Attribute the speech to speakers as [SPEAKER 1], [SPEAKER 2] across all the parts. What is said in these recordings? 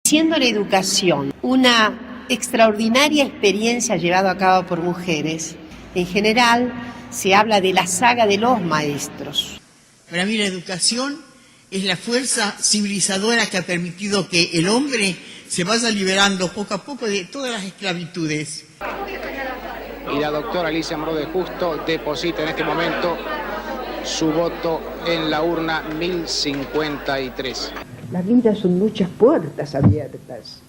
[SPEAKER 1] Siendo la educación una extraordinaria experiencia llevada a cabo por mujeres, en general se habla de la saga de los maestros.
[SPEAKER 2] Para mí la educación es la fuerza civilizadora que ha permitido que el hombre se vaya liberando poco a poco de todas las esclavitudes.
[SPEAKER 3] Y la doctora Alicia Moró de Justo deposita en este momento su voto en la urna 1053.
[SPEAKER 4] La vida son muchas puertas abiertas,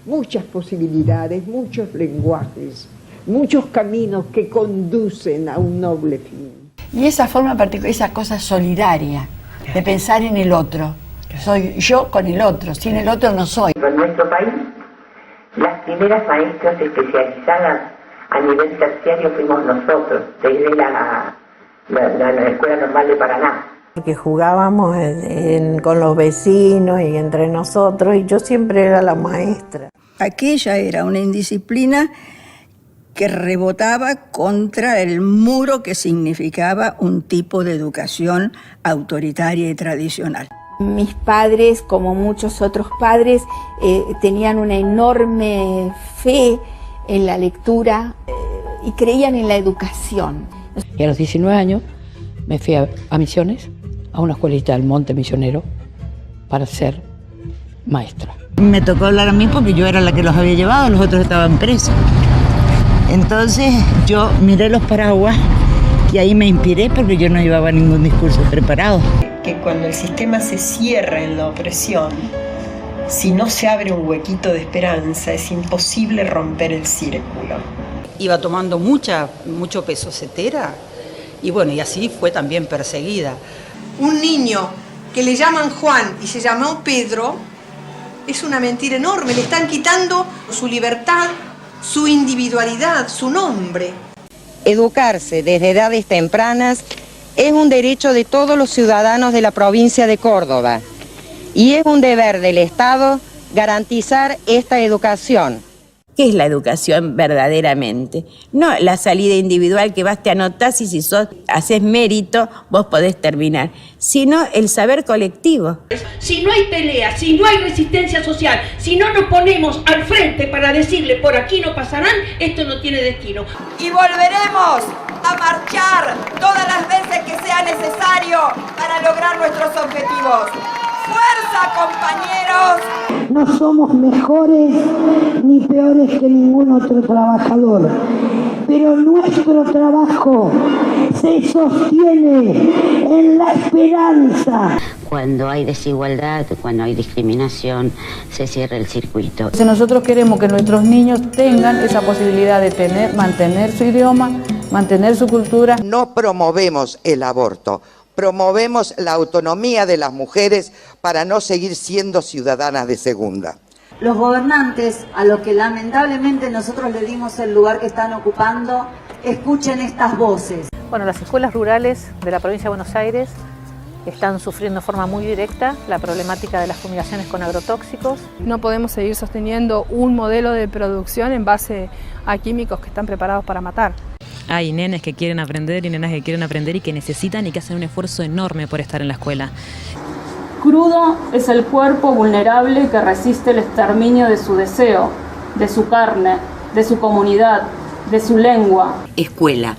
[SPEAKER 4] muchas posibilidades, muchos lenguajes, muchos caminos que conducen a un noble fin.
[SPEAKER 5] Y esa forma particular, esa cosa solidaria de pensar en el otro. Soy yo con el otro, sin el otro no soy.
[SPEAKER 6] En nuestro país, las primeras maestras especializadas a nivel terciario fuimos nosotros, desde la Escuela Normal de Paraná.
[SPEAKER 7] Porque jugábamos con los vecinos y entre nosotros, y yo siempre era la maestra.
[SPEAKER 8] Aquella era una indisciplina que rebotaba contra el muro que significaba un tipo de educación autoritaria y tradicional.
[SPEAKER 9] Mis padres, como muchos otros padres, tenían una enorme fe en la lectura y creían en la educación.
[SPEAKER 10] Y a los 19 años me fui a Misiones, a una escuelita del Monte Misionero, para ser maestra.
[SPEAKER 11] Me tocó hablar a mí porque yo era la que los había llevado, los otros estaban presos. Entonces yo miré los paraguas y ahí me inspiré porque yo no llevaba ningún discurso preparado.
[SPEAKER 12] Que cuando el sistema se cierra en la opresión, si no se abre un huequito de esperanza, es imposible romper el círculo.
[SPEAKER 13] Iba tomando mucho peso cetera y bueno, y así fue también perseguida.
[SPEAKER 14] Un niño que le llaman Juan y se llamó Pedro es una mentira enorme, le están quitando su libertad, su individualidad, su nombre.
[SPEAKER 15] Educarse desde edades tempranas es un derecho de todos los ciudadanos de la provincia de Córdoba y es un deber del Estado garantizar esta educación.
[SPEAKER 16] ¿Qué es la educación verdaderamente? No la salida individual que vas, te anotás y si haces mérito, vos podés terminar, sino el saber colectivo.
[SPEAKER 17] Si no hay pelea, si no hay resistencia social, si no nos ponemos al frente para decirle por aquí no pasarán, esto no tiene destino.
[SPEAKER 18] Y volveremos a marchar todas las veces que sea necesario para lograr nuestros objetivos. ¡Fuerza, compañeros!
[SPEAKER 4] No somos mejores ni peores que ningún otro trabajador, pero nuestro trabajo se sostiene en la esperanza.
[SPEAKER 19] Cuando hay desigualdad, cuando hay discriminación, se cierra el circuito.
[SPEAKER 20] Nosotros queremos que nuestros niños tengan esa posibilidad de mantener su idioma, mantener su cultura.
[SPEAKER 21] No promovemos el aborto. Promovemos la autonomía de las mujeres para no seguir siendo ciudadanas de segunda.
[SPEAKER 22] Los gobernantes, a los que lamentablemente nosotros le dimos el lugar que están ocupando, escuchen estas voces.
[SPEAKER 23] Bueno, las escuelas rurales de la provincia de Buenos Aires están sufriendo de forma muy directa la problemática de las fumigaciones con agrotóxicos.
[SPEAKER 24] No podemos seguir sosteniendo un modelo de producción en base a químicos que están preparados para matar.
[SPEAKER 25] Hay nenes que quieren aprender y nenas que quieren aprender y que necesitan y que hacen un esfuerzo enorme por estar en la escuela.
[SPEAKER 26] Crudo es el cuerpo vulnerable que resiste el exterminio de su deseo, de su carne, de su comunidad, de su lengua.
[SPEAKER 27] Escuela,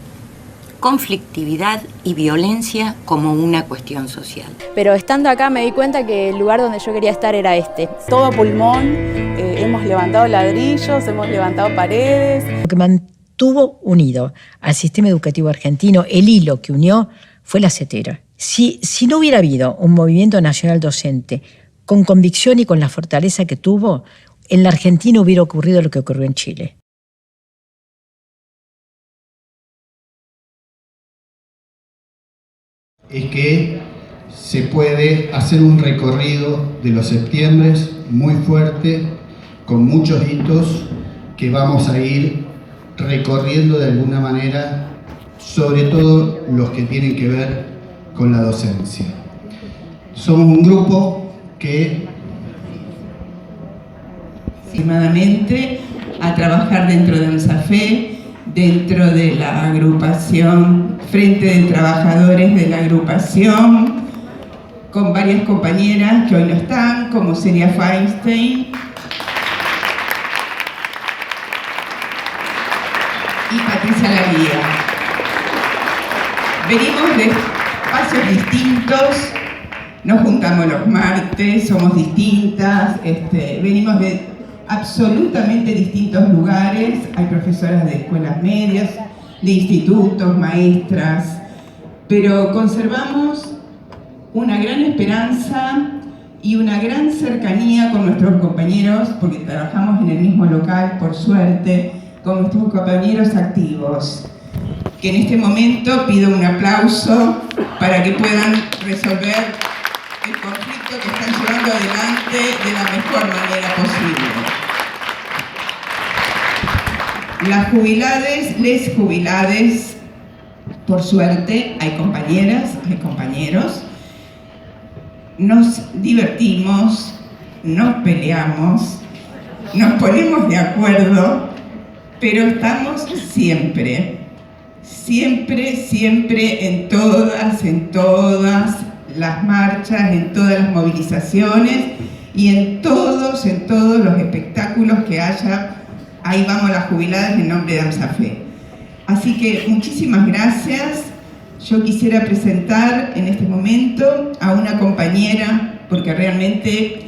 [SPEAKER 27] conflictividad y violencia como una cuestión social.
[SPEAKER 28] Pero estando acá me di cuenta que el lugar donde yo quería estar era este.
[SPEAKER 29] Todo pulmón, hemos levantado ladrillos, hemos levantado paredes.
[SPEAKER 30] Lo que mantuvo unido al sistema educativo argentino, el hilo que unió, fue la cetera. Si no hubiera habido un movimiento nacional docente con convicción y con la fortaleza que tuvo, en la Argentina hubiera ocurrido lo que ocurrió en Chile.
[SPEAKER 31] Es que se puede hacer un recorrido de los septiembres muy fuerte, con muchos hitos que vamos a ir recorriendo de alguna manera, sobre todo los que tienen que ver con la docencia. Somos un grupo que
[SPEAKER 32] aproximadamente a trabajar dentro de UNSAFE, dentro de la agrupación Frente de Trabajadores de la agrupación, con varias compañeras que hoy no están, como Celia Feinstein, esa la guía. Venimos de espacios distintos, nos juntamos los martes, somos distintas, venimos de absolutamente distintos lugares. Hay profesoras de escuelas medias, de institutos, maestras, pero conservamos una gran esperanza y una gran cercanía con nuestros compañeros, porque trabajamos en el mismo local, por suerte, con nuestros compañeros activos, que en este momento pido un aplauso para que puedan resolver el conflicto que están llevando adelante de la mejor manera posible. Las jubilades, les jubilades, por suerte, hay compañeras, hay compañeros, nos divertimos, nos peleamos, nos ponemos de acuerdo, pero estamos siempre en todas las marchas, en todas las movilizaciones y en todos los espectáculos que haya. Ahí vamos las jubiladas en nombre de AMSAFE. Así que muchísimas gracias. Yo quisiera presentar en este momento a una compañera, porque realmente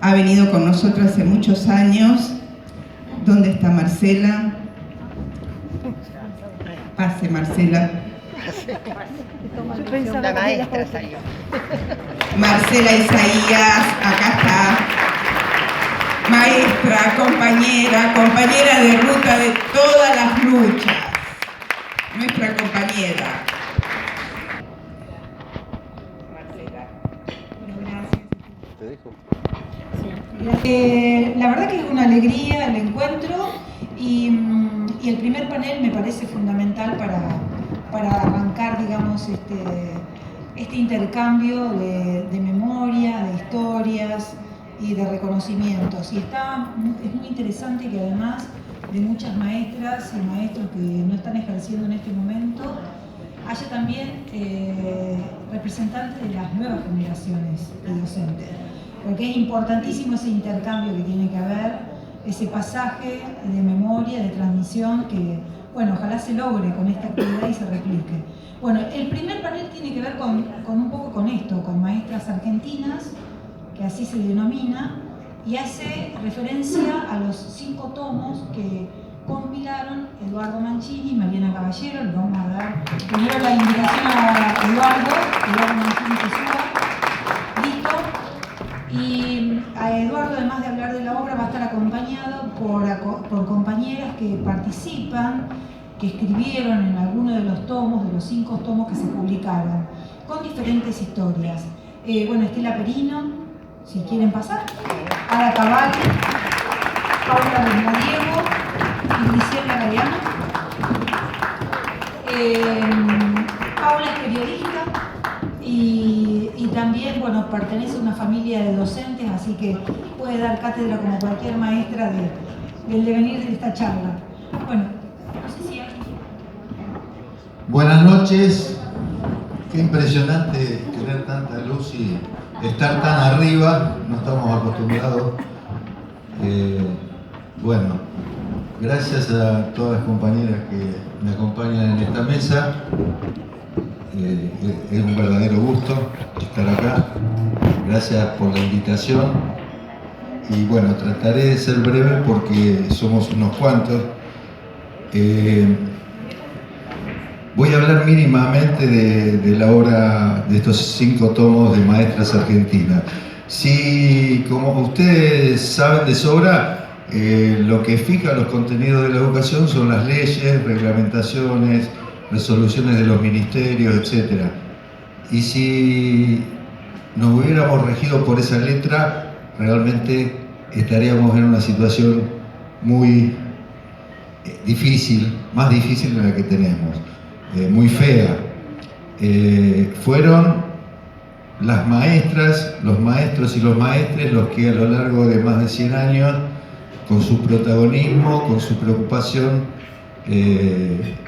[SPEAKER 32] ha venido con nosotros hace muchos años. ¿Dónde está Marcela? Pase, Marcela.
[SPEAKER 1] La maestra salió.
[SPEAKER 32] Marcela Isaías, acá está. Maestra, compañera de ruta de todas las luchas. Nuestra compañera.
[SPEAKER 2] La verdad que es una alegría el encuentro y el primer panel me parece fundamental para arrancar, digamos, este intercambio de memoria, de historias y de reconocimientos. Y es muy interesante que además de muchas maestras y maestros que no están ejerciendo en este momento, haya también representantes de las nuevas generaciones de docentes. Porque es importantísimo ese intercambio que tiene que haber, ese pasaje de memoria, de transmisión, que, bueno, ojalá se logre con esta actividad y se replique. Bueno, el primer panel tiene que ver con un poco con esto, con maestras argentinas, que así se denomina, y hace referencia a los 5 tomos que compilaron Eduardo Mancini y Mariana Caballero. Le vamos a dar primero la invitación a Eduardo Mancini que suba. Listo. Y a Eduardo, además de hablar de la obra, va a estar acompañado por compañeras que participan, que escribieron en alguno de los tomos, de los 5 tomos que se publicaron, con diferentes historias. Bueno, Estela Perino, si quieren pasar, Ada Cavalli, Paula Bernadiego y Griselda Galeano. Paula es periodista y también, bueno, pertenece a una familia de docentes, así que puede dar cátedra como cualquier maestra del devenir de esta charla. Bueno, no sé si alguien...
[SPEAKER 3] Buenas noches. Qué impresionante tener tanta luz y estar tan arriba, no estamos acostumbrados. Bueno, gracias a todas las compañeras que me acompañan en esta mesa. Es un verdadero gusto estar acá. Gracias por la invitación. Y bueno, trataré de ser breve porque somos unos cuantos. Voy a hablar mínimamente de la obra, de estos 5 tomos de maestras argentinas. Si, como ustedes saben de sobra, lo que fija los contenidos de la educación son las leyes, reglamentaciones, resoluciones de los ministerios, etc. Y si nos hubiéramos regido por esa letra, realmente estaríamos en una situación muy difícil, más difícil de la que tenemos. Muy fea. Fueron las maestras, los maestros y los maestres los que a lo largo de más de 100 años, con su protagonismo, con su preocupación,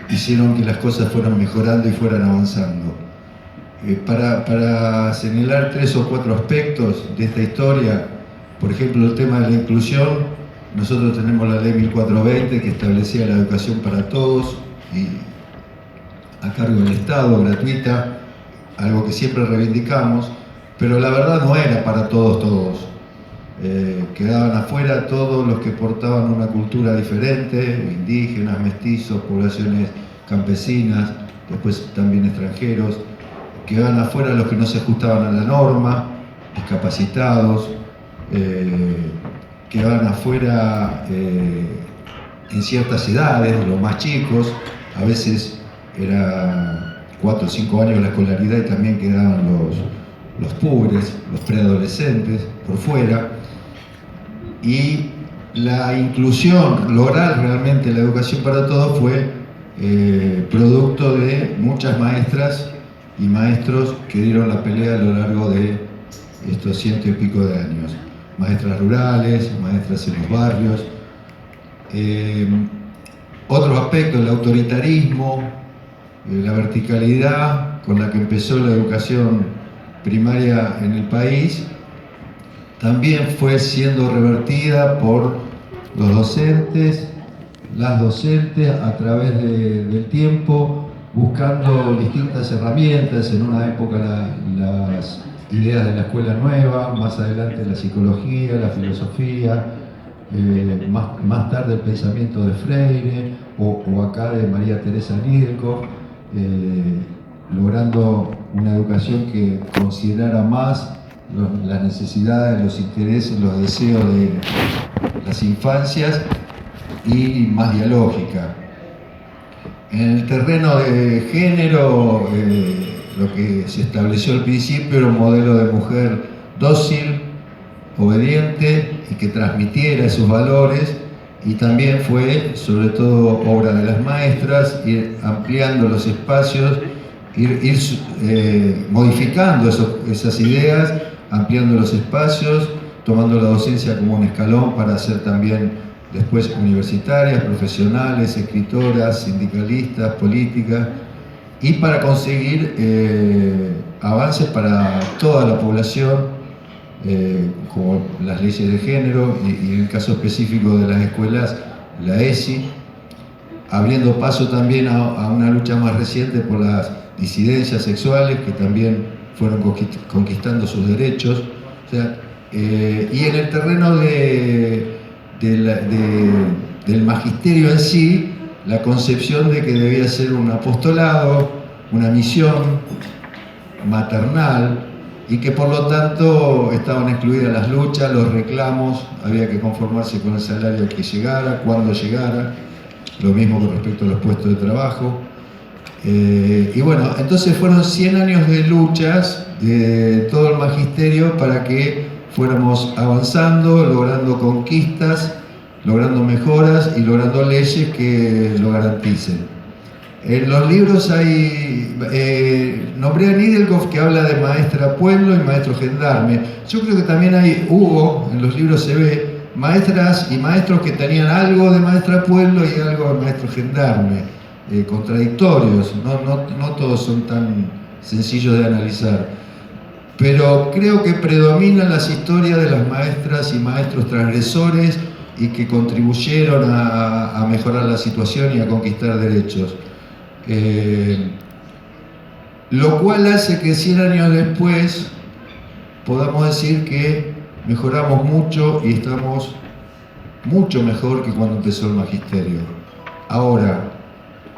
[SPEAKER 3] hicieron que las cosas fueran mejorando y fueran avanzando. Para señalar 3 o 4 aspectos de esta historia, por ejemplo, el tema de la inclusión, nosotros tenemos la ley 1420 que establecía la educación para todos, a cargo del Estado, gratuita, algo que siempre reivindicamos, pero la verdad no era para todos. Quedaban afuera todos los que portaban una cultura diferente, indígenas, mestizos, poblaciones campesinas, después también extranjeros. Quedaban afuera los que no se ajustaban a la norma, discapacitados. Quedaban afuera en ciertas edades, los más chicos, a veces era 4 o 5 años la escolaridad y también quedaban los púberes, los preadolescentes por fuera. Y la inclusión, lograr realmente la educación para todos fue producto de muchas maestras y maestros que dieron la pelea a lo largo de estos 100 y pico de años. Maestras rurales, maestras en los barrios. Otros aspectos, el autoritarismo, la verticalidad con la que empezó la educación primaria en el país, también fue siendo revertida por los docentes, las docentes a través del tiempo, buscando distintas herramientas. En una época las ideas de la escuela nueva, más adelante la psicología, la filosofía, más tarde el pensamiento de Freire o acá de María Teresa Nidelkoff, logrando una educación que considerara más las necesidades, los intereses, los deseos de las infancias y más dialógica. En el terreno de género, lo que se estableció al principio era un modelo de mujer dócil, obediente y que transmitiera esos valores, y también fue, sobre todo, obra de las maestras, ir ampliando los espacios, ir modificando esas ideas, ampliando los espacios, tomando la docencia como un escalón para ser también después universitarias, profesionales, escritoras, sindicalistas, políticas, y para conseguir avances para toda la población, como las leyes de género y en el caso específico de las escuelas, la ESI, abriendo paso también a una lucha más reciente por las disidencias sexuales, que también fueron conquistando sus derechos. O sea, y en el terreno del magisterio en sí, la concepción de que debía ser un apostolado, una misión maternal, y que por lo tanto estaban excluidas las luchas, los reclamos, había que conformarse con el salario que llegara, cuando llegara, lo mismo con respecto a los puestos de trabajo. Y bueno, entonces fueron 100 años de luchas de todo el magisterio para que fuéramos avanzando, logrando conquistas, logrando mejoras y logrando leyes que lo garanticen. En los libros hay, nombré a Nidelkoff, que habla de maestra pueblo y maestro gendarme. Yo creo que también hubo, en los libros se ve, maestras y maestros que tenían algo de maestra pueblo y algo de maestro gendarme, contradictorios, no todos son tan sencillos de analizar. Pero creo que predominan las historias de las maestras y maestros transgresores y que contribuyeron a mejorar la situación y a conquistar derechos. Lo cual hace que 100 años después podamos decir que mejoramos mucho y estamos mucho mejor que cuando empezó el magisterio. Ahora,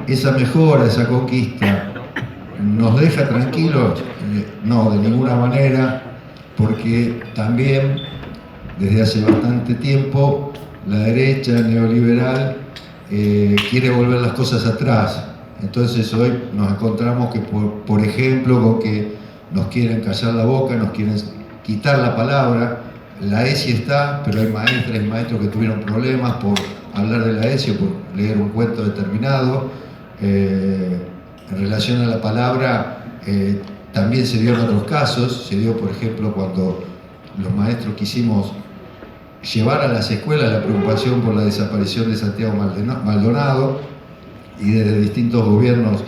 [SPEAKER 3] esa mejora, esa conquista, ¿nos deja tranquilos? No, de ninguna manera, porque también desde hace bastante tiempo la derecha neoliberal quiere volver las cosas atrás. Entonces hoy nos encontramos que, por ejemplo, con que nos quieren callar la boca, nos quieren quitar la palabra. La ESI está, pero hay maestras y maestros que tuvieron problemas por hablar de la ESI o por leer un cuento determinado. En relación a la palabra, también se dio en otros casos. Se dio, por ejemplo, cuando los maestros quisimos llevar a las escuelas la preocupación por la desaparición de Santiago Maldonado, y desde distintos gobiernos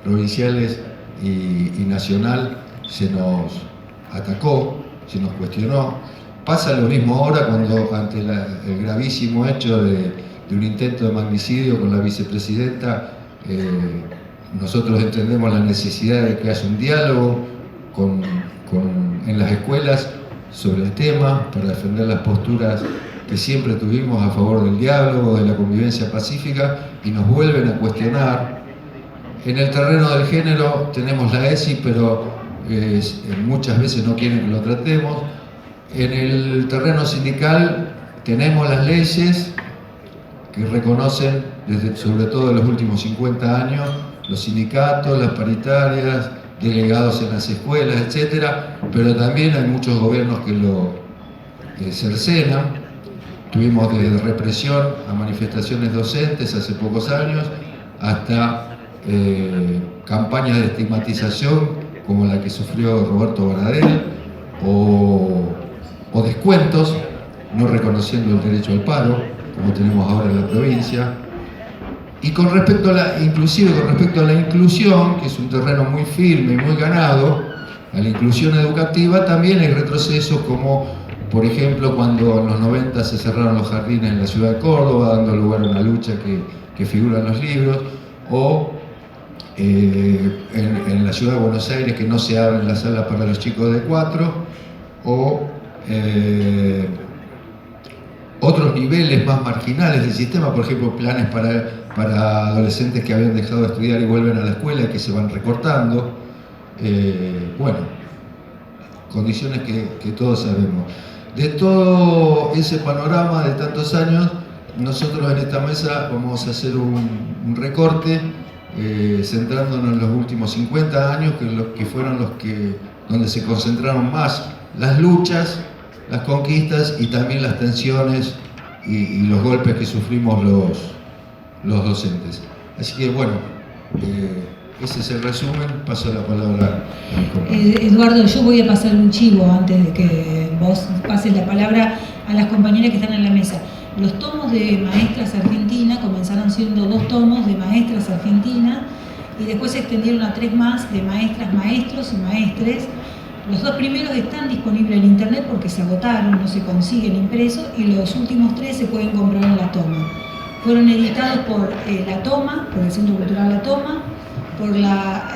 [SPEAKER 3] provinciales y nacional se nos atacó, se nos cuestionó. Pasa lo mismo ahora cuando, ante el gravísimo hecho de un intento de magnicidio con la vicepresidenta, Nosotros entendemos la necesidad de que haya un diálogo en las escuelas sobre el tema, para defender las posturas que siempre tuvimos a favor del diálogo, de la convivencia pacífica, y nos vuelven a cuestionar. En el terreno del género tenemos la ESI, pero muchas veces no quieren que lo tratemos. En el terreno sindical tenemos las leyes que reconocen, sobre todo en los últimos 50 años, los sindicatos, las paritarias, delegados en las escuelas, etcétera, pero también hay muchos gobiernos que lo cercenan. Tuvimos desde represión a manifestaciones docentes hace pocos años, hasta campañas de estigmatización como la que sufrió Roberto Baradel, o descuentos, no reconociendo el derecho al paro, como tenemos ahora en la provincia. Y inclusive con respecto a la inclusión, que es un terreno muy firme y muy ganado, a la inclusión educativa también hay retrocesos, como por ejemplo cuando en los 90 se cerraron los jardines en la ciudad de Córdoba, dando lugar a una lucha que figura en los libros, o en la ciudad de Buenos Aires, que no se abren las salas para los chicos de 4, o otros niveles más marginales del sistema, por ejemplo planes para adolescentes que habían dejado de estudiar y vuelven a la escuela y que se van recortando. Bueno, condiciones que todos sabemos. De todo ese panorama de tantos años, nosotros en esta mesa vamos a hacer un recorte centrándonos en los últimos 50 años, que fueron donde se concentraron más las luchas, las conquistas y también las tensiones y los golpes que sufrimos los docentes. Así que bueno, ese es el resumen. Paso la palabra a mi compañero.
[SPEAKER 2] Eduardo, yo voy a pasar un chivo antes de que vos pases la palabra a las compañeras que están en la mesa. Los tomos de Maestras Argentina comenzaron siendo 2 tomos de Maestras Argentina y después se extendieron a 3 más de Maestras, Maestros y Maestres. Los 2 primeros están disponibles en internet porque se agotaron, no se consiguen impresos, y los últimos 3 se pueden comprar en La Toma. Fueron editados por La Toma, por el Centro Cultural La Toma, por la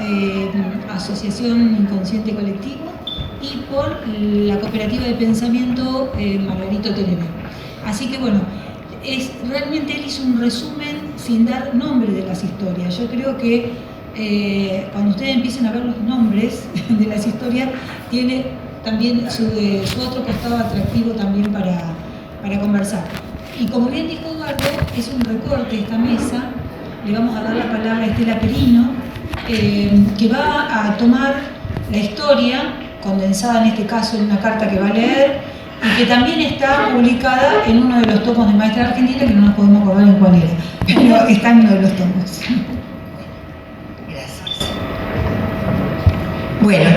[SPEAKER 2] Asociación Inconsciente Colectivo y por la Cooperativa de Pensamiento Margarito Televé. Así que bueno, realmente él hizo un resumen sin dar nombre de las historias. Yo creo que cuando ustedes empiecen a ver los nombres de las historias, tiene también su otro costado atractivo también para conversar. Y como bien dijo Eduardo, es un recorte esta mesa. Le vamos a dar la palabra a Estela Perino, que va a tomar la historia, condensada en este caso en una carta que va a leer, y que también está publicada en uno de los tomos de Maestra Argentina, que no nos podemos acordar en cuál era, pero está en uno de los tomos.
[SPEAKER 1] Bueno,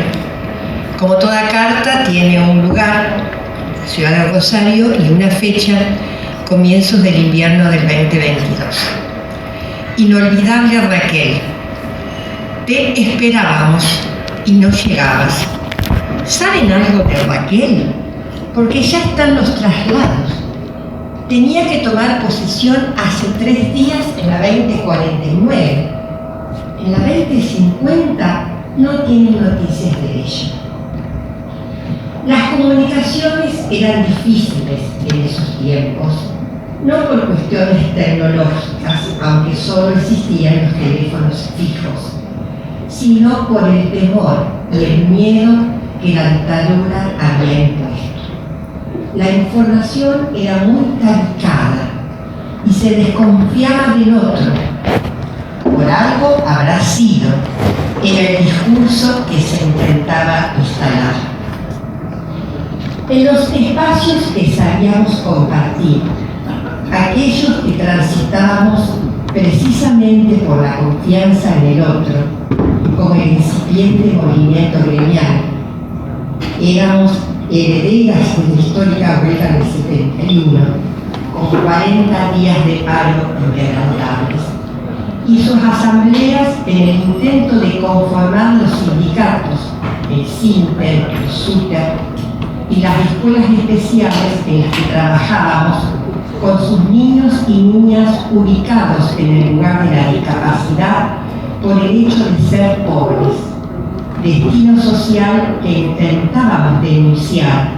[SPEAKER 1] como toda carta tiene un lugar, la ciudad de Rosario, y una fecha, comienzos del invierno del 2022. Inolvidable Raquel, te esperábamos y no llegabas. ¿Saben algo de Raquel? Porque ya están los traslados. Tenía que tomar posesión hace 3 días en la 2049. En la 2050 no tienen noticias de ella. Las comunicaciones eran difíciles en esos tiempos, no por cuestiones tecnológicas, aunque solo existían los teléfonos fijos, sino por el temor y el miedo que la dictadura había impuesto. La información era muy cargada y se desconfiaba del otro. Por algo habrá sido en el discurso que se intentaba instalar. En los espacios que sabíamos compartir, aquellos que transitábamos precisamente por la confianza en el otro, como el incipiente movimiento gremial, éramos herederas de la histórica huelga del 71, con 40 días de paro inquebrantables, y sus asambleas en el intento de conformar los sindicatos, el SINTER, el SUTER, y las escuelas especiales en las que trabajábamos con sus niños y niñas ubicados en el lugar de la discapacidad por el hecho de ser pobres, destino social que intentábamos denunciar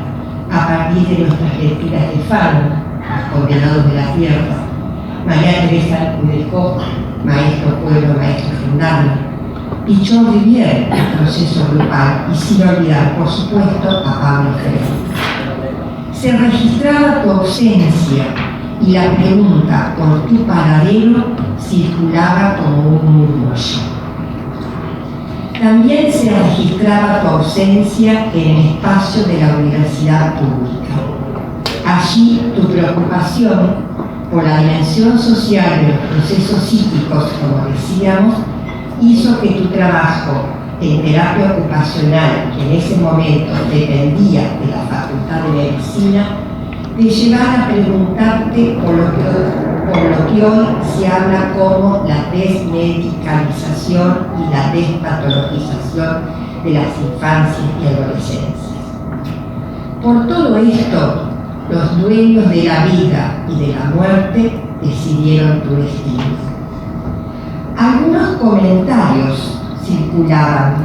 [SPEAKER 1] a partir de nuestras lecturas de Fanon, Los Condenados de la Tierra, María Teresa del Costa, Maestro Pueblo, Maestro Gendarme, Pichón Rivière, el proceso grupal, y sin olvidar, por supuesto, a Pablo Freire. Se registraba tu ausencia y la pregunta por tu paradero circulaba como un murmullo. También se registraba tu ausencia en el espacio de la universidad pública. Allí tu preocupación por la dimensión social de los procesos psíquicos, como decíamos, hizo que tu trabajo en terapia ocupacional, que en ese momento dependía de la Facultad de Medicina, te llevara a preguntarte por lo que hoy se habla como la desmedicalización y la despatologización de las infancias y adolescencias. Por todo esto, los dueños de la vida y de la muerte decidieron tu destino. Algunos comentarios circulaban.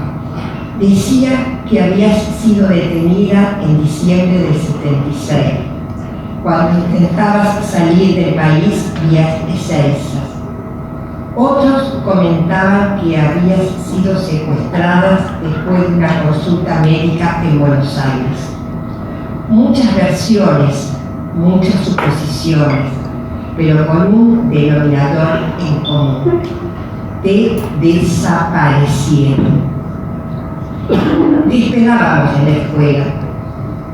[SPEAKER 1] Decía que habías sido detenida en diciembre del 76, cuando intentabas salir del país vía Ezeiza. Otros comentaban que habías sido secuestrada después de una consulta médica en Buenos Aires. Muchas versiones, muchas suposiciones, pero con un denominador en común: te desaparecieron. Te esperábamos en la escuela,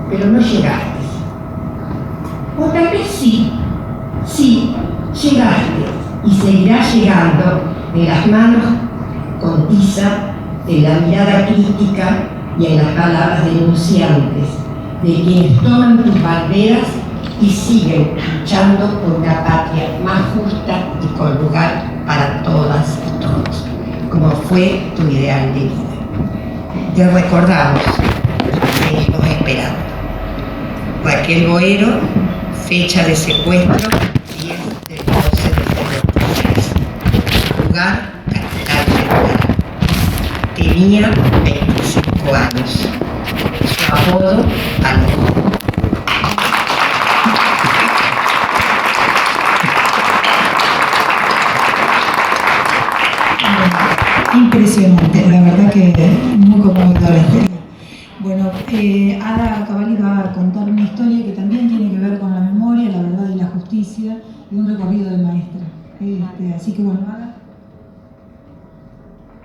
[SPEAKER 1] pero no llegaste. O tal vez sí, llegaste y seguirás llegando en las manos con tiza, en la mirada crítica y en las palabras denunciantes de quienes toman tus banderas y siguen luchando por una patria más justa y con lugar para todas y todos, como fue tu ideal de vida. Te recordamos, seguimos esperando. Raquel Boero, fecha de secuestro, 10 del 12 de 73. Lugar, Capital Federal. Tenía 25 años. Su apodo, Paloma.
[SPEAKER 2] Impresionante, la verdad que muy conmovedora la historia. Bueno, Ada Cavalli va a contar una historia que también tiene que ver con la memoria, la verdad y la justicia, y un recorrido de maestra. Así que bueno, Ada.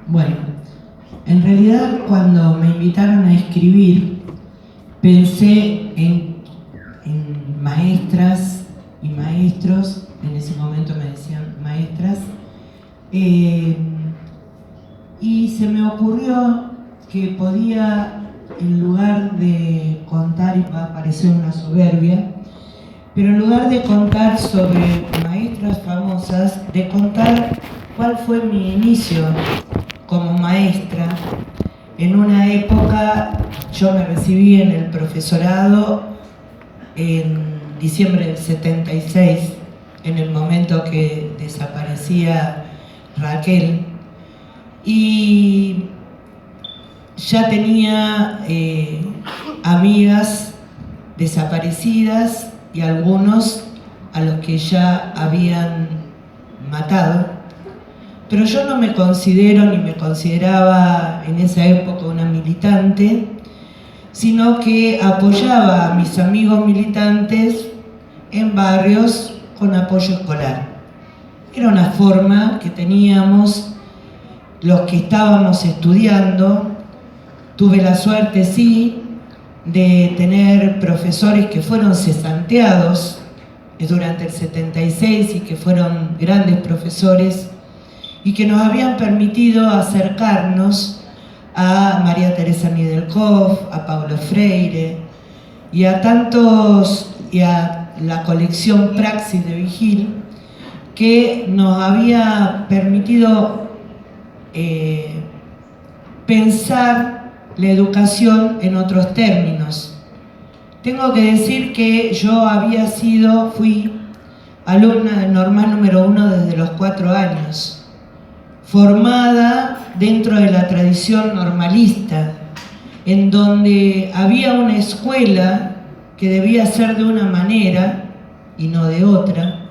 [SPEAKER 5] Bueno, en realidad cuando me invitaron a escribir, pensé en maestras y maestros, en ese momento me decían maestras, y se me ocurrió que podía, en lugar de contar, y va a parecer una soberbia, pero en lugar de contar sobre maestras famosas, de contar cuál fue mi inicio como maestra. En una época, yo me recibí en el profesorado en diciembre del 76, en el momento que desaparecía Raquel, y ya tenía amigas desaparecidas y algunos a los que ya habían matado, pero yo no me considero ni me consideraba en esa época una militante, sino que apoyaba a mis amigos militantes en barrios con apoyo escolar. Era una forma que teníamos los que estábamos estudiando. Tuve la suerte, sí, de tener profesores que fueron cesanteados durante el 76 y que fueron grandes profesores y que nos habían permitido acercarnos a María Teresa Nidelkoff, a Paulo Freire y a tantos, y a la colección Praxis de Vigil, que nos había permitido pensar la educación en otros términos. Tengo que decir que yo fui alumna de normal número 1 desde los 4 años, formada dentro de la tradición normalista, en donde había una escuela que debía ser de una manera y no de otra,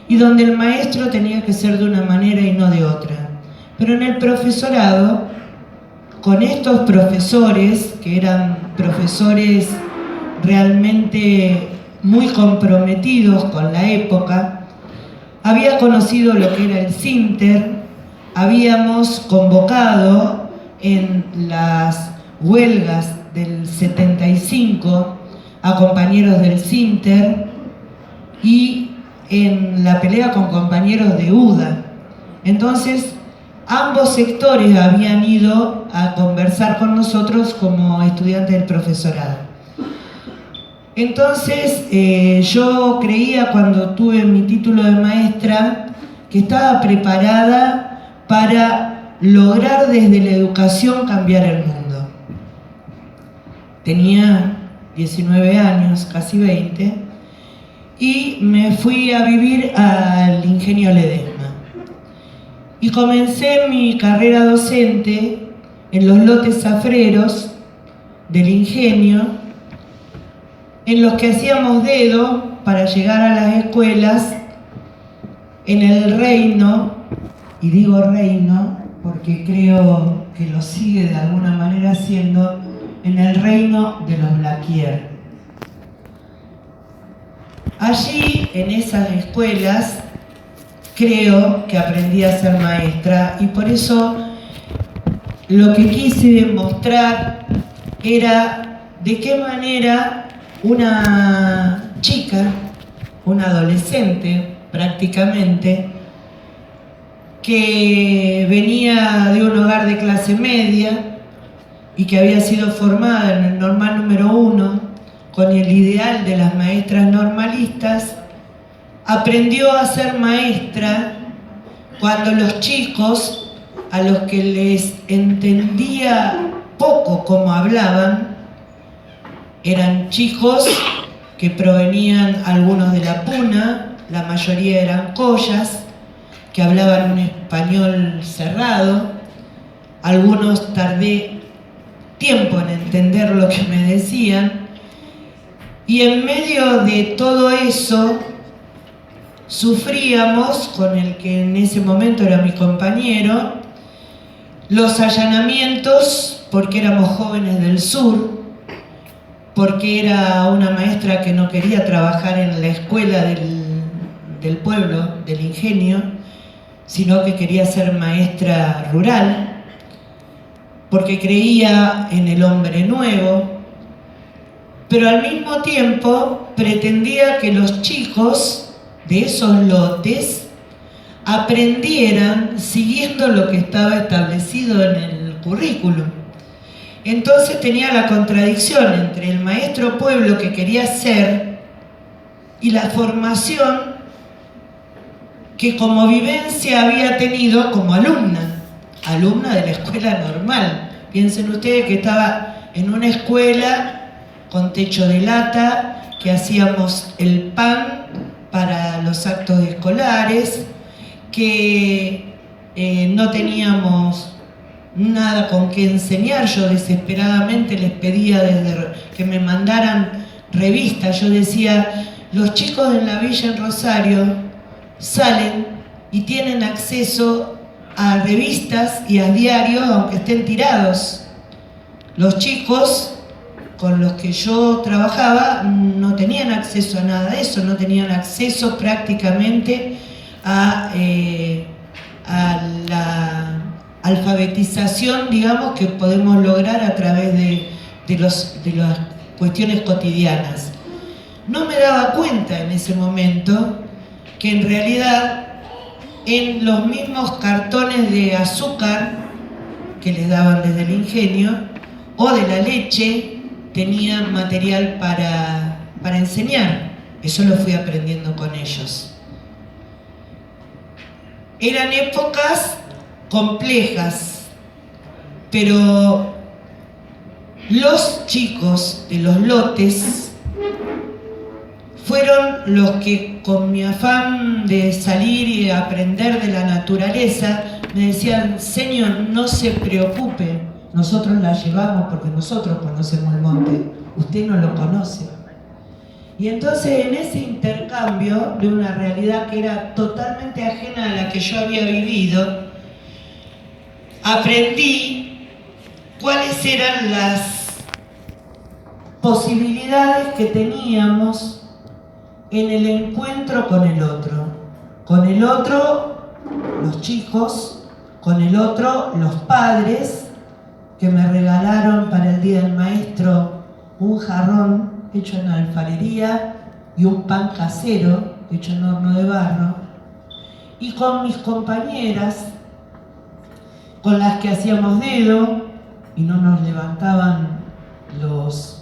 [SPEAKER 5] y donde el maestro tenía que ser de una manera y no de otra. Pero en el profesorado, con estos profesores, que eran profesores realmente muy comprometidos con la época, había conocido lo que era el Sinter, habíamos convocado en las huelgas del 75 a compañeros del Sinter y en la pelea con compañeros de UDA. Entonces, ambos sectores habían ido a conversar con nosotros como estudiantes del profesorado. Entonces, yo creía cuando tuve mi título de maestra que estaba preparada para lograr desde la educación cambiar el mundo. Tenía 19 años, casi 20, y me fui a vivir al Ingenio Ledesma. Y comencé mi carrera docente en los lotes zafreros del Ingenio, en los que hacíamos dedo para llegar a las escuelas en el reino, y digo reino porque creo que lo sigue de alguna manera haciendo, en el reino de los Blaquier. Allí, en esas escuelas, creo que aprendí a ser maestra, y por eso lo que quise demostrar era de qué manera una chica, una adolescente prácticamente, que venía de un hogar de clase media y que había sido formada en el normal número 1 con el ideal de las maestras normalistas, aprendió a ser maestra cuando los chicos, a los que les entendía poco cómo hablaban, eran chicos que provenían algunos de la Puna, la mayoría eran collas, que hablaban un español cerrado. Algunos tardé tiempo en entender lo que me decían, y en medio de todo eso sufríamos, con el que en ese momento era mi compañero, los allanamientos, porque éramos jóvenes del sur, porque era una maestra que no quería trabajar en la escuela del pueblo, del Ingenio, sino que quería ser maestra rural, porque creía en el hombre nuevo, pero al mismo tiempo pretendía que los chicos de esos lotes aprendieran siguiendo lo que estaba establecido en el currículum. Entonces tenía la contradicción entre el maestro pueblo que quería ser y la formación que como vivencia había tenido como alumna de la escuela normal. Piensen ustedes que estaba en una escuela con techo de lata, que hacíamos el pan para los actos escolares, que no teníamos nada con qué enseñar. Yo desesperadamente les pedía que me mandaran revistas. Yo decía, los chicos en la villa en Rosario salen y tienen acceso a revistas y a diarios aunque estén tirados. Los chicos con los que yo trabajaba no tenían acceso a nada de eso, no tenían acceso prácticamente a la alfabetización, digamos, que podemos lograr a través de las cuestiones cotidianas. No me daba cuenta en ese momento que en realidad en los mismos cartones de azúcar que les daban desde el Ingenio o de la leche tenían material para enseñar. Eso lo fui aprendiendo con ellos. Eran épocas complejas, pero los chicos de los lotes fueron los que, con mi afán de salir y aprender de la naturaleza, me decían: señor, no se preocupe, nosotros la llevamos porque nosotros conocemos el monte, usted no lo conoce. Y entonces, en ese intercambio de una realidad que era totalmente ajena a la que yo había vivido, aprendí cuáles eran las posibilidades que teníamos en el encuentro con el otro. Con el otro, los chicos; con el otro, los padres, que me regalaron para el Día del Maestro un jarrón hecho en alfarería y un pan casero hecho en horno de barro; y con mis compañeras, con las que hacíamos dedo y no nos levantaban los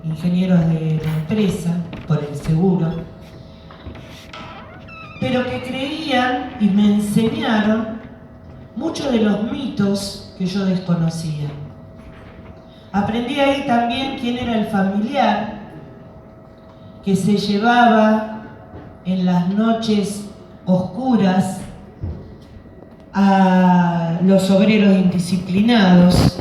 [SPEAKER 5] ingenieros de la empresa por el seguro, pero que creían y me enseñaron muchos de los mitos que yo desconocía. Aprendí ahí también quién era el familiar que se llevaba en las noches oscuras a los obreros indisciplinados,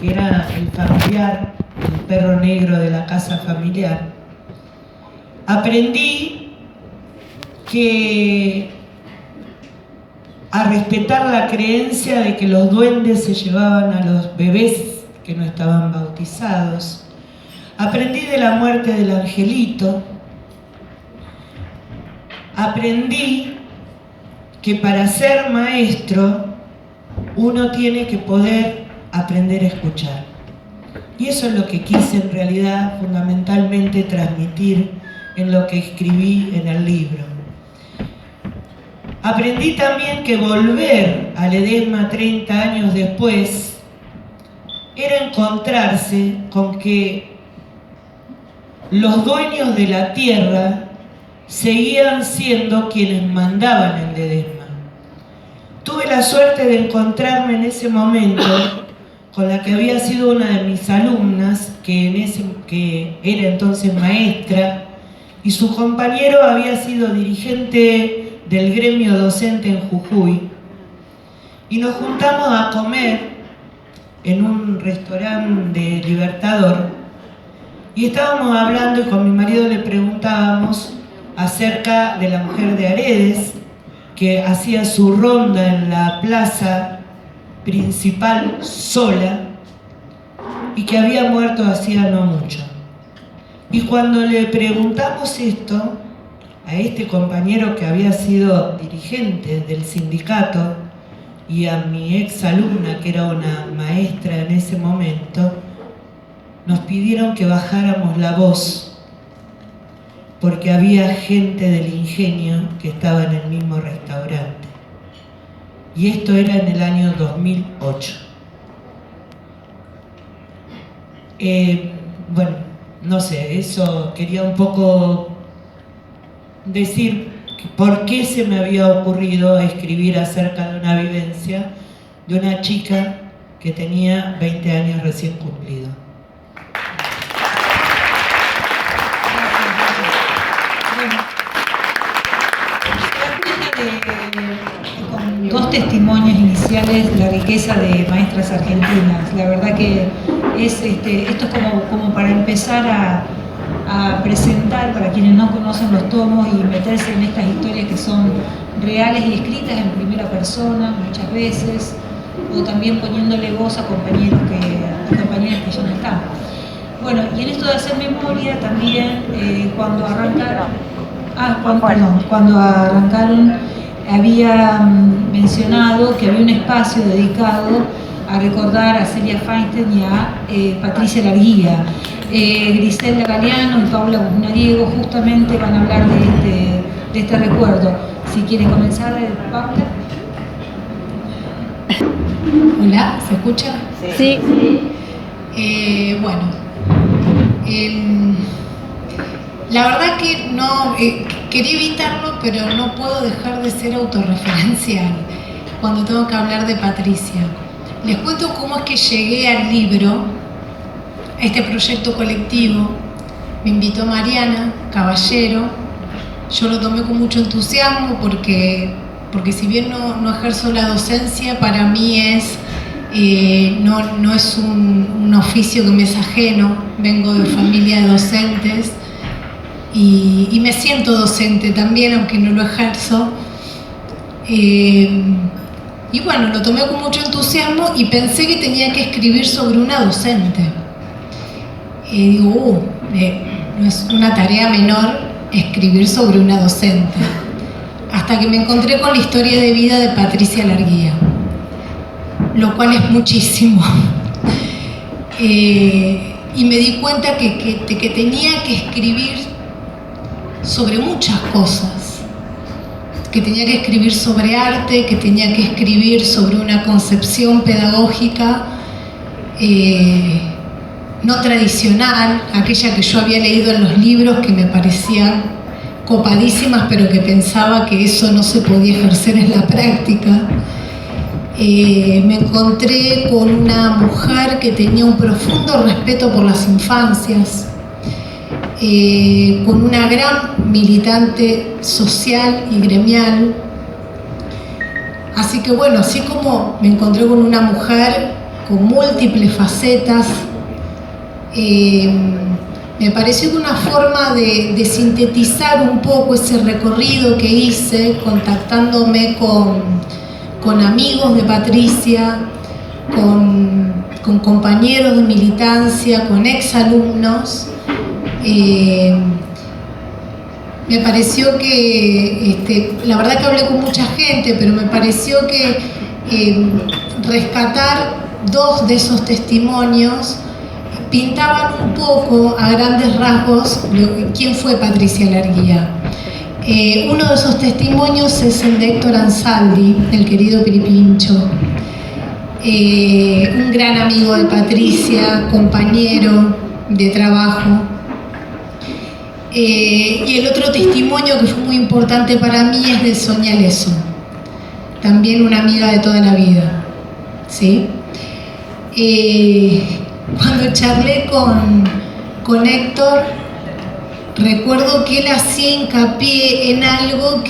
[SPEAKER 5] que era el familiar, el perro negro de la casa familiar. Aprendí a respetar la creencia de que los duendes se llevaban a los bebés que no estaban bautizados. Aprendí de la muerte del angelito. Aprendí que para ser maestro uno tiene que poder aprender a escuchar. Y eso es lo que quise en realidad fundamentalmente transmitir en lo que escribí en el libro. Aprendí también que volver a Ledesma 30 años después era encontrarse con que los dueños de la tierra seguían siendo quienes mandaban en Ledesma. Tuve la suerte de encontrarme en ese momento con la que había sido una de mis alumnas, que era entonces maestra, y su compañero había sido dirigente del gremio docente en Jujuy. Y nos juntamos a comer en un restaurante de Libertador, y estábamos hablando, y con mi marido le preguntábamos acerca de la mujer de Aredes, que hacía su ronda en la plaza principal sola y que había muerto hacía no mucho. Y cuando le preguntamos esto a este compañero que había sido dirigente del sindicato y a mi ex alumna, que era una maestra en ese momento, nos pidieron que bajáramos la voz porque había gente del ingenio que estaba en el mismo restaurante. Y esto era en el año 2008. Bueno, no sé, eso quería un poco decir por qué se me había ocurrido escribir acerca de una vivencia de una chica que tenía 20 años recién cumplidos.
[SPEAKER 2] Con dos testimonios iniciales, la riqueza de maestras argentinas. La verdad que esto es como para empezar a presentar para quienes no conocen los tomos y meterse en estas historias que son reales y escritas en primera persona muchas veces, o también poniéndole voz a compañeros a compañeras que ya no están. Bueno, y en esto de hacer memoria también, cuando arrancaron, había mencionado que había un espacio dedicado a recordar a Celia Feinstein y a Patricia Larguía. Griselda Galeano y Paula Busnariego justamente van a hablar de este recuerdo. Si quieren comenzar, Paula.
[SPEAKER 6] Hola, ¿se escucha?
[SPEAKER 28] Sí.
[SPEAKER 6] Bueno, la verdad que no quería evitarlo, pero no puedo dejar de ser autorreferencial cuando tengo que hablar de Patricia. Les cuento cómo es que llegué al libro, a este proyecto colectivo, me invitó Mariana Caballero. Yo lo tomé con mucho entusiasmo porque si bien no ejerzo la docencia, para mí no es un oficio que me es ajeno. Vengo de familia de docentes y me siento docente también, aunque no lo ejerzo. Y bueno, lo tomé con mucho entusiasmo y pensé que tenía que escribir sobre una docente. Y digo, no es una tarea menor escribir sobre una docente. Hasta que me encontré con la historia de vida de Patricia Larguía, lo cual es muchísimo. Y me di cuenta que tenía que escribir sobre muchas cosas, que tenía que escribir sobre arte, que tenía que escribir sobre una concepción pedagógica no tradicional, aquella que yo había leído en los libros, que me parecían copadísimas, pero que pensaba que eso no se podía ejercer en la práctica. Me encontré con una mujer que tenía un profundo respeto por las infancias, con una gran militante social y gremial. Así que bueno, así como me encontré con una mujer con múltiples facetas, me pareció que una forma de sintetizar un poco ese recorrido que hice, contactándome con amigos de Patricia, con compañeros de militancia, con exalumnos. Me pareció que, la verdad que hablé con mucha gente, pero me pareció que rescatar dos de esos testimonios pintaban un poco, a grandes rasgos, quién fue Patricia Larguía. Uno de esos testimonios es el de Héctor Ansaldi, el querido Piripincho, un gran amigo de Patricia, compañero de trabajo. Y el otro testimonio que fue muy importante para mí es de Sonia Leso, también una amiga de toda la vida, ¿sí? Cuando charlé con Héctor, recuerdo que él hacía hincapié en algo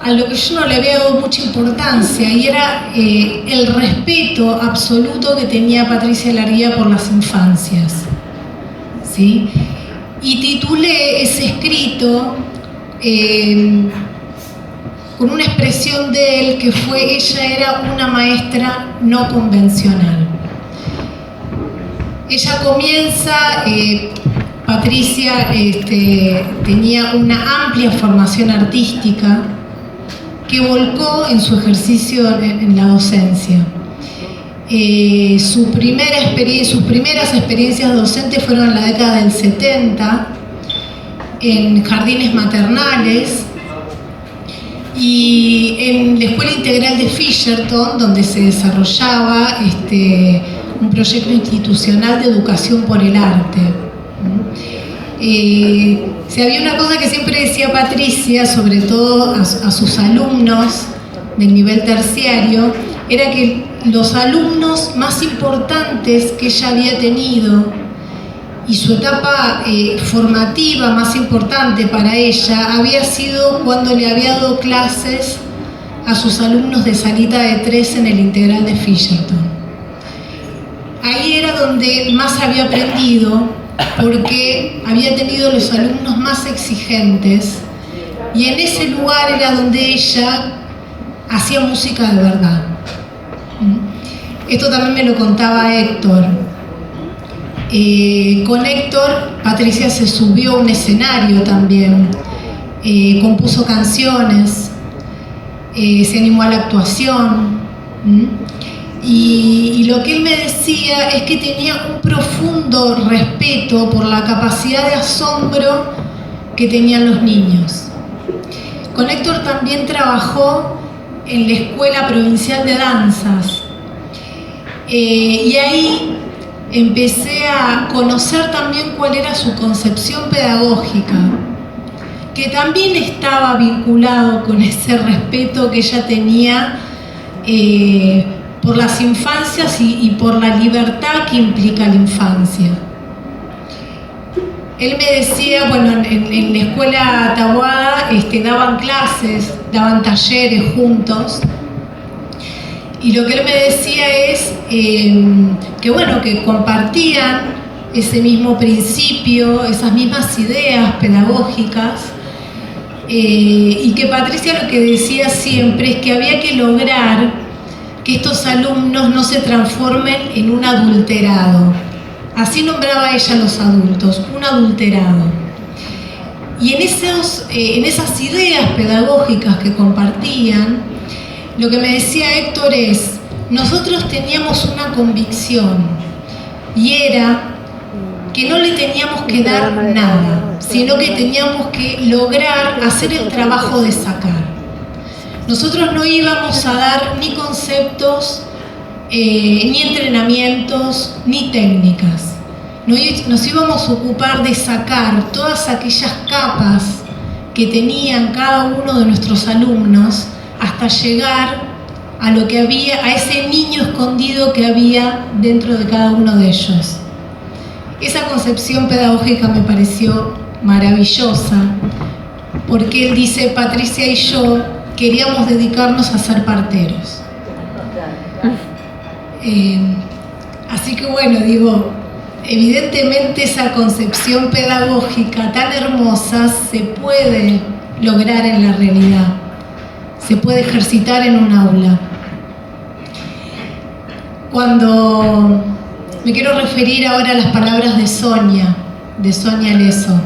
[SPEAKER 6] a lo que yo no le había dado mucha importancia, y era el respeto absoluto que tenía Patricia Larguía por las infancias, ¿sí? Y titulé ese escrito con una expresión de él que fue: ella era una maestra no convencional. Ella comienza, Patricia tenía una amplia formación artística que volcó en su ejercicio en la docencia. Sus primeras experiencias docentes fueron en la década del 70, en jardines maternales y en la Escuela Integral de Fisherton, donde se desarrollaba un proyecto institucional de educación por el arte. Si había una cosa que siempre decía Patricia, sobre todo a sus alumnos del nivel terciario, era que los alumnos más importantes que ella había tenido y su etapa formativa más importante para ella había sido cuando le había dado clases a sus alumnos de salita de 3 en el Integral de Fisherton. Ahí era donde más había aprendido, porque había tenido los alumnos más exigentes, y en ese lugar era donde ella hacía música de verdad. Esto también me lo contaba Héctor. Con Héctor, Patricia se subió a un escenario también, compuso canciones, se animó a la actuación. Y lo que él me decía es que tenía un profundo respeto por la capacidad de asombro que tenían los niños. Con Héctor también trabajó en la Escuela Provincial de Danzas, y ahí empecé a conocer también cuál era su concepción pedagógica, que también estaba vinculado con ese respeto que ella tenía por las infancias y por la libertad que implica la infancia. él me decía, bueno, en la escuela Taboada daban clases, daban talleres juntos, y lo que él me decía es que bueno, que compartían ese mismo principio, esas mismas ideas pedagógicas, y que Patricia lo que decía siempre es que había que lograr que estos alumnos no se transformen en un adulterado. Así nombraba ella a los adultos, un adulterado. Y en esas ideas pedagógicas que compartían, lo que me decía Héctor es, nosotros teníamos una convicción, y era que no le teníamos que dar nada, sino que teníamos que lograr hacer el trabajo de sacar. Nosotros no íbamos a dar ni conceptos, ni entrenamientos, ni técnicas. Nos íbamos a ocupar de sacar todas aquellas capas que tenían cada uno de nuestros alumnos hasta llegar a lo que había, a ese niño escondido que había dentro de cada uno de ellos. Esa concepción pedagógica me pareció maravillosa, porque él dice, Patricia y yo queríamos dedicarnos a ser parteros. Así que bueno, digo, evidentemente esa concepción pedagógica tan hermosa se puede lograr en la realidad, se puede ejercitar en un aula. Cuando me quiero referir ahora a las palabras de Sonia Leso,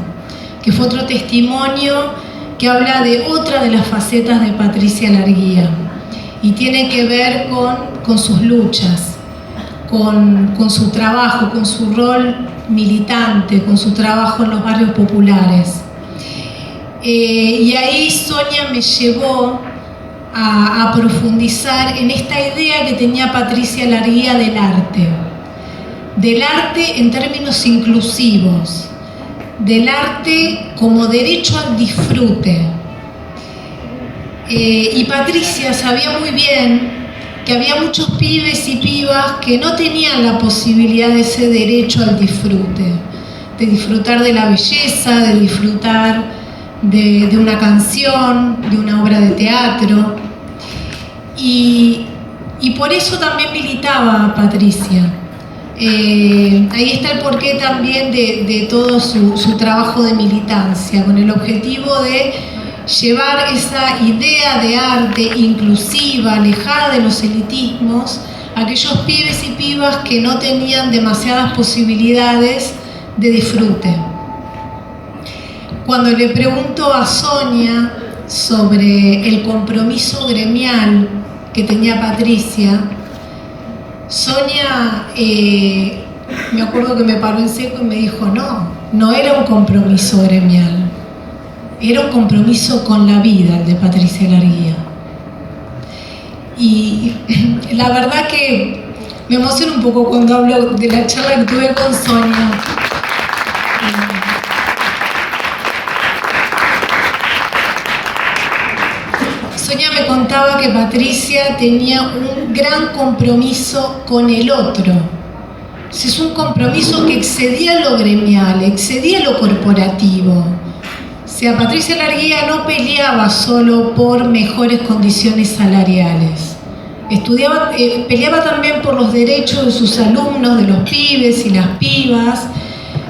[SPEAKER 6] que fue otro testimonio que habla de otra de las facetas de Patricia Larguía y tiene que ver con sus luchas, con su trabajo, con su rol militante, con su trabajo en los barrios populares. Y ahí Sonia me llevó a profundizar en esta idea que tenía Patricia Larguía del arte en términos inclusivos, del arte como derecho al disfrute. Y Patricia sabía muy bien que había muchos pibes y pibas que no tenían la posibilidad de ese derecho al disfrute, de disfrutar de la belleza, de disfrutar de una canción, de una obra de teatro. Y por eso también militaba Patricia. Ahí está el porqué también de todo su trabajo de militancia, con el objetivo de llevar esa idea de arte inclusiva, alejada de los elitismos, a aquellos pibes y pibas que no tenían demasiadas posibilidades de disfrute. Cuando le pregunto a Sonia sobre el compromiso gremial que tenía Patricia, Sonia, me acuerdo que me paró en seco y me dijo, no era un compromiso gremial, era un compromiso con la vida, el de Patricia Larguía. Y la verdad que me emociono un poco cuando hablo de la charla que tuve con Sonia. Sonia me contaba que Patricia tenía un gran compromiso con el otro. Es un compromiso que excedía lo gremial, excedía lo corporativo. O sea, Patricia Larguía no peleaba solo por mejores condiciones salariales. Peleaba también por los derechos de sus alumnos, de los pibes y las pibas.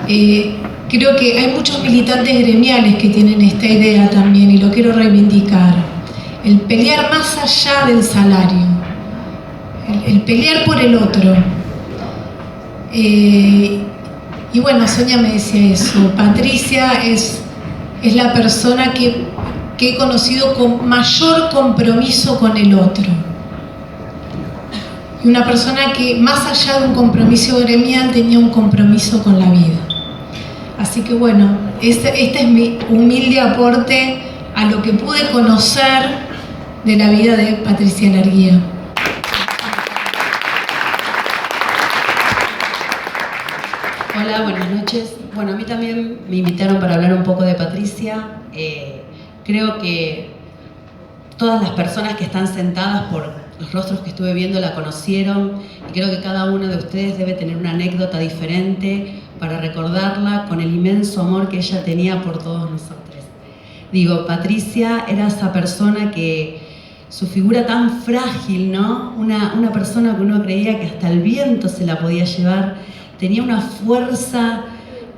[SPEAKER 6] Creo que hay muchos militantes gremiales que tienen esta idea también y lo quiero reivindicar. El pelear más allá del salario, el pelear por el otro. Y bueno, Sonia me decía eso, Patricia es la persona que he conocido con mayor compromiso con el otro. Y una persona que más allá de un compromiso gremial tenía un compromiso con la vida. Así que bueno, este es mi humilde aporte a lo que pude conocer de la vida de Patricia Larguía.
[SPEAKER 7] Hola, buenas noches. Bueno, a mí también me invitaron para hablar un poco de Patricia. Creo que todas las personas que están sentadas por los rostros que estuve viendo la conocieron y creo que cada uno de ustedes debe tener una anécdota diferente para recordarla con el inmenso amor que ella tenía por todos nosotros. Digo, Patricia era esa persona que, su figura tan frágil, ¿no? Una persona que uno creía que hasta el viento se la podía llevar, tenía una fuerza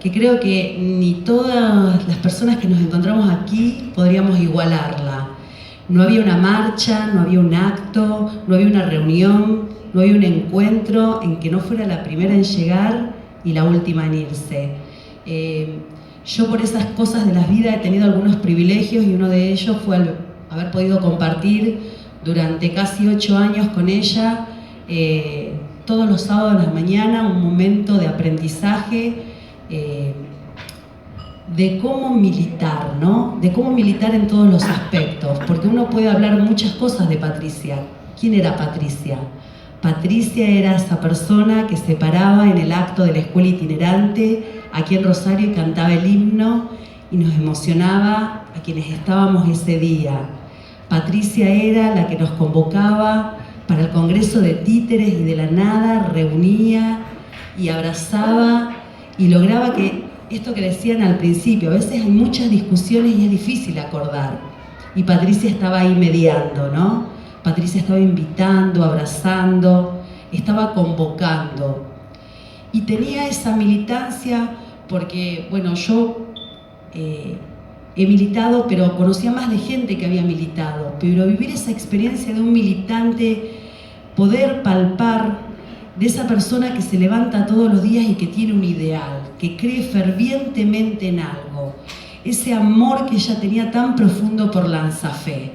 [SPEAKER 7] que creo que ni todas las personas que nos encontramos aquí podríamos igualarla. No había una marcha, no había un acto, no había una reunión, no había un encuentro en que no fuera la primera en llegar y la última en irse. Yo por esas cosas de la vida he tenido algunos privilegios y uno de ellos fue haber podido compartir durante casi 8 años con ella todos los sábados a la mañana un momento de aprendizaje de cómo militar, ¿no? De cómo militar en todos los aspectos, porque uno puede hablar muchas cosas de Patricia. ¿Quién era Patricia? Patricia era esa persona que se paraba en el acto de la escuela itinerante aquí en Rosario y cantaba el himno y nos emocionaba a quienes estábamos ese día. Patricia era la que nos convocaba para el Congreso de Títeres y de la nada reunía y abrazaba y lograba que esto que decían al principio, a veces hay muchas discusiones y es difícil acordar. Y Patricia estaba ahí mediando, ¿no? Patricia estaba invitando, abrazando, estaba convocando. Y tenía esa militancia porque, bueno, yo he militado, pero conocía más de gente que había militado. Pero vivir esa experiencia de un militante, poder palpar de esa persona que se levanta todos los días y que tiene un ideal, que cree fervientemente en algo. Ese amor que ella tenía tan profundo por la ANSAFE.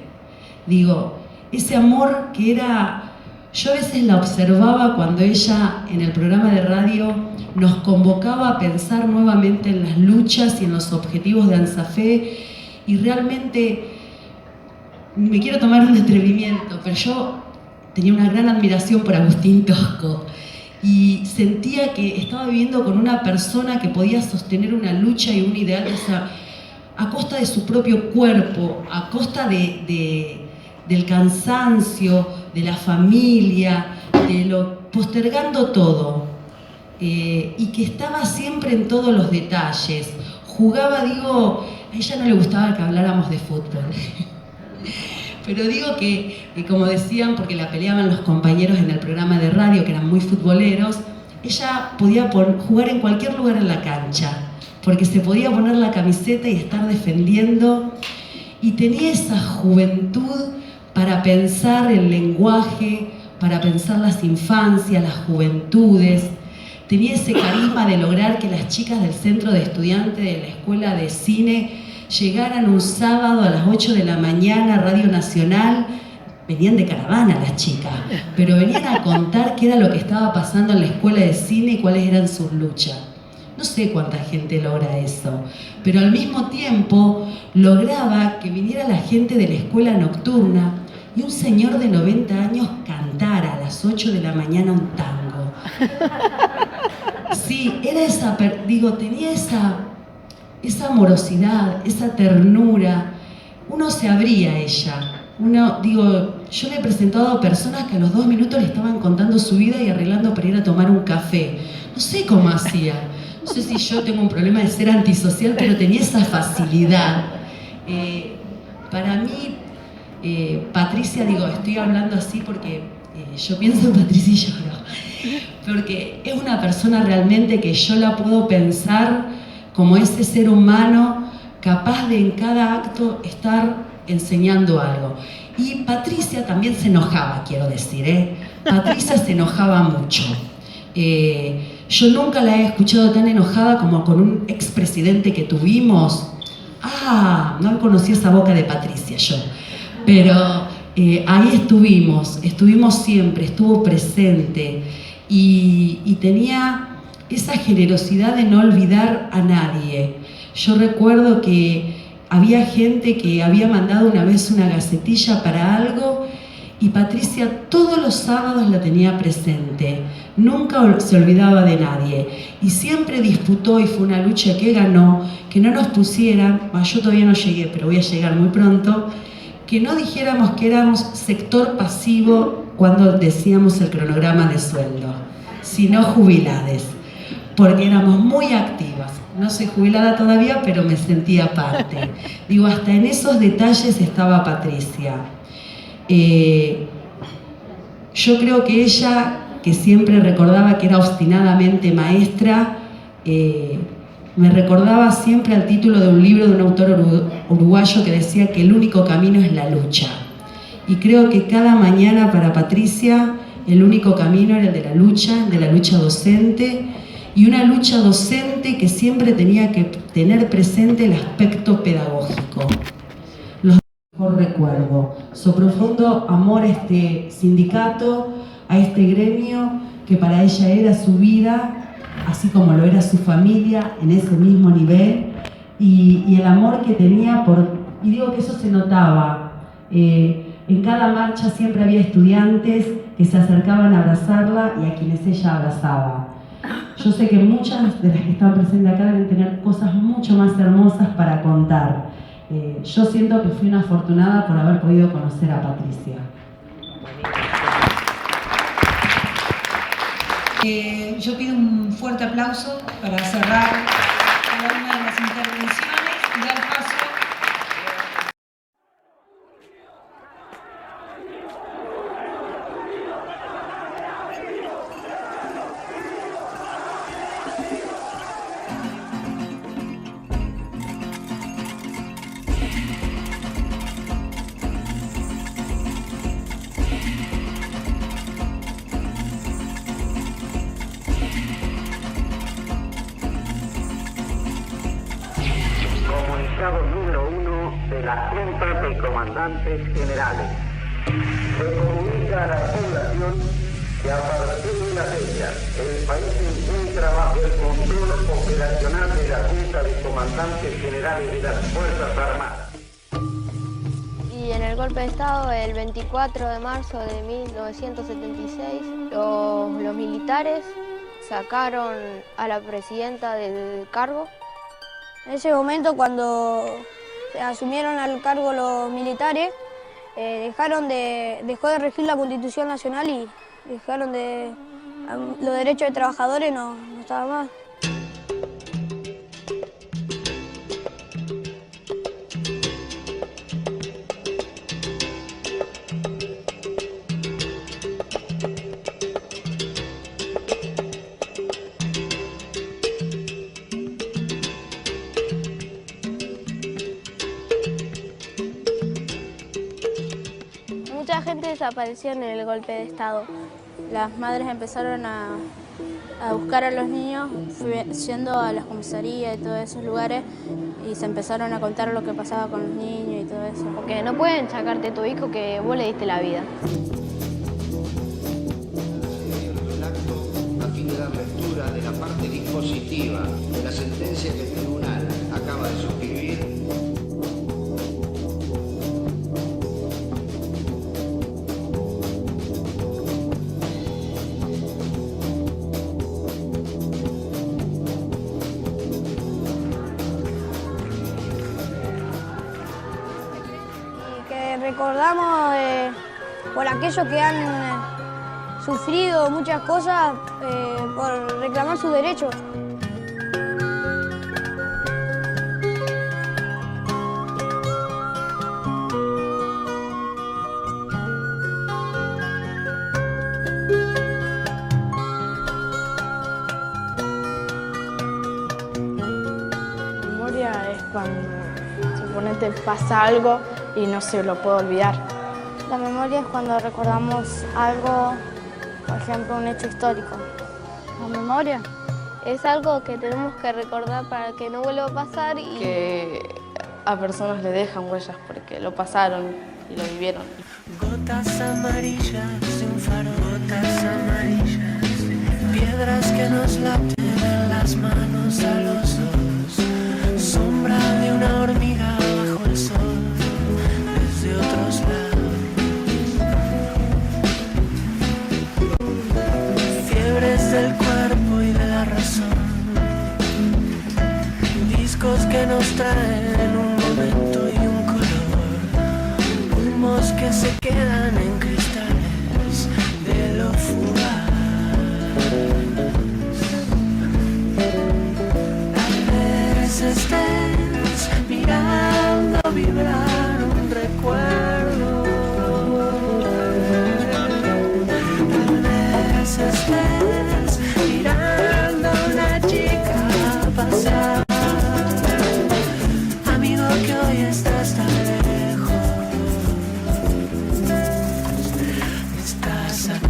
[SPEAKER 7] Digo, ese amor que era... Yo a veces la observaba cuando ella en el programa de radio nos convocaba a pensar nuevamente en las luchas y en los objetivos de ANSAFE y realmente me quiero tomar un atrevimiento, pero yo tenía una gran admiración por Agustín Tosco y sentía que estaba viviendo con una persona que podía sostener una lucha y un ideal a costa de su propio cuerpo, a costa del cansancio, de la familia, postergando todo, y que estaba siempre en todos los detalles. Jugaba, digo, a ella no le gustaba que habláramos de fútbol. Pero digo que, como decían, porque la peleaban los compañeros en el programa de radio, que eran muy futboleros, ella podía jugar en cualquier lugar en la cancha, porque se podía poner la camiseta y estar defendiendo, y tenía esa juventud para pensar el lenguaje, para pensar las infancias, las juventudes. Tenía ese carisma de lograr que las chicas del centro de estudiantes de la escuela de cine llegaran un sábado a las 8 de la mañana a Radio Nacional. Venían de caravana las chicas, pero venían a contar qué era lo que estaba pasando en la escuela de cine y cuáles eran sus luchas. No sé cuánta gente logra eso, pero al mismo tiempo lograba que viniera la gente de la escuela nocturna y un señor de 90 años cantara a las 8 de la mañana un tango. Sí, era tenía esa amorosidad, esa ternura. Uno se abría a ella. Yo le he presentado a personas que a los 2 minutos le estaban contando su vida y arreglando para ir a tomar un café. No sé cómo hacía. No sé si yo tengo un problema de ser antisocial, pero tenía esa facilidad. Para mí, Patricia, estoy hablando así porque yo pienso en Patricia y lloro. Porque es una persona realmente que yo la puedo pensar como ese ser humano capaz de en cada acto estar enseñando algo. Y Patricia también se enojaba, quiero decir, Patricia se enojaba mucho. Yo nunca la he escuchado tan enojada como con un expresidente que tuvimos. No conocí esa boca de Patricia yo. Pero ahí estuvimos siempre, estuvo presente y tenía esa generosidad de no olvidar a nadie. Yo recuerdo que había gente que había mandado una vez una gacetilla para algo y Patricia todos los sábados la tenía presente. Nunca se olvidaba de nadie y siempre disputó, y fue una lucha que ganó, que no nos pusieran, yo todavía no llegué, pero voy a llegar muy pronto, que no dijéramos que éramos sector pasivo cuando decíamos el cronograma de sueldo, sino jubilades. porque éramos muy activas. No soy jubilada todavía, pero me sentía parte. Digo, hasta en esos detalles estaba Patricia. Yo creo que ella, que siempre recordaba que era obstinadamente maestra, me recordaba siempre al título de un libro de un autor uruguayo que decía que el único camino es la lucha. Y creo que cada mañana para Patricia el único camino era el de la lucha docente, y una lucha docente que siempre tenía que tener presente el aspecto pedagógico. Los mejor recuerdo, su profundo amor a este sindicato, a este gremio, que para ella era su vida, así como lo era su familia en ese mismo nivel, y el amor que tenía y digo que eso se notaba. En cada marcha siempre había estudiantes que se acercaban a abrazarla y a quienes ella abrazaba. Yo sé que muchas de las que están presentes acá deben tener cosas mucho más hermosas para contar. Yo siento que fui una afortunada por haber podido conocer a Patricia.
[SPEAKER 2] Yo pido un fuerte aplauso para cerrar cada una de las intervenciones y dar paso.
[SPEAKER 4] Número 1 de la Junta de Comandantes Generales. Se comunica a la población que a partir de la fecha el país se encuentra bajo el control operacional de la Junta de Comandantes Generales de las Fuerzas Armadas.
[SPEAKER 8] Y en el golpe de Estado, el 24 de marzo de 1976, los militares sacaron a la presidenta del cargo.
[SPEAKER 9] En ese momento, cuando asumieron al cargo los militares, dejó de regir la Constitución Nacional y dejaron los derechos de trabajadores no estaban más. Mucha gente desapareció en el golpe de Estado. Las madres empezaron a buscar a los niños, yendo a las comisarías y todos esos lugares, y se empezaron a contar lo que pasaba con los niños y todo eso.
[SPEAKER 8] Porque no pueden sacarte a tu hijo que vos le diste la vida.
[SPEAKER 10] El acto a fin de dar lectura de la parte dispositiva de la sentencia que el tribunal acaba de suscribir.
[SPEAKER 9] Recordamos por aquellos que han sufrido muchas cosas por reclamar sus derechos.
[SPEAKER 29] Memoria es cuando suponete pasa algo y no se lo puedo olvidar.
[SPEAKER 9] La memoria es cuando recordamos algo, por ejemplo, un hecho histórico.
[SPEAKER 8] La memoria es algo que tenemos que recordar para que no vuelva a pasar y
[SPEAKER 29] que a personas le dejan huellas porque lo pasaron y lo vivieron.
[SPEAKER 11] Gotas amarillas de un faro, gotas amarillas, piedras que nos laten en las manos a los dos, sombra de una hormiga bajo el sol. De otros lados, fiebres del cuerpo y de la razón, discos que nos traen un momento y un color, humos que se quedan en cristales de lo fugaz, estés mirando a una chica pasar. Amigo que hoy estás tan lejos, estás acá.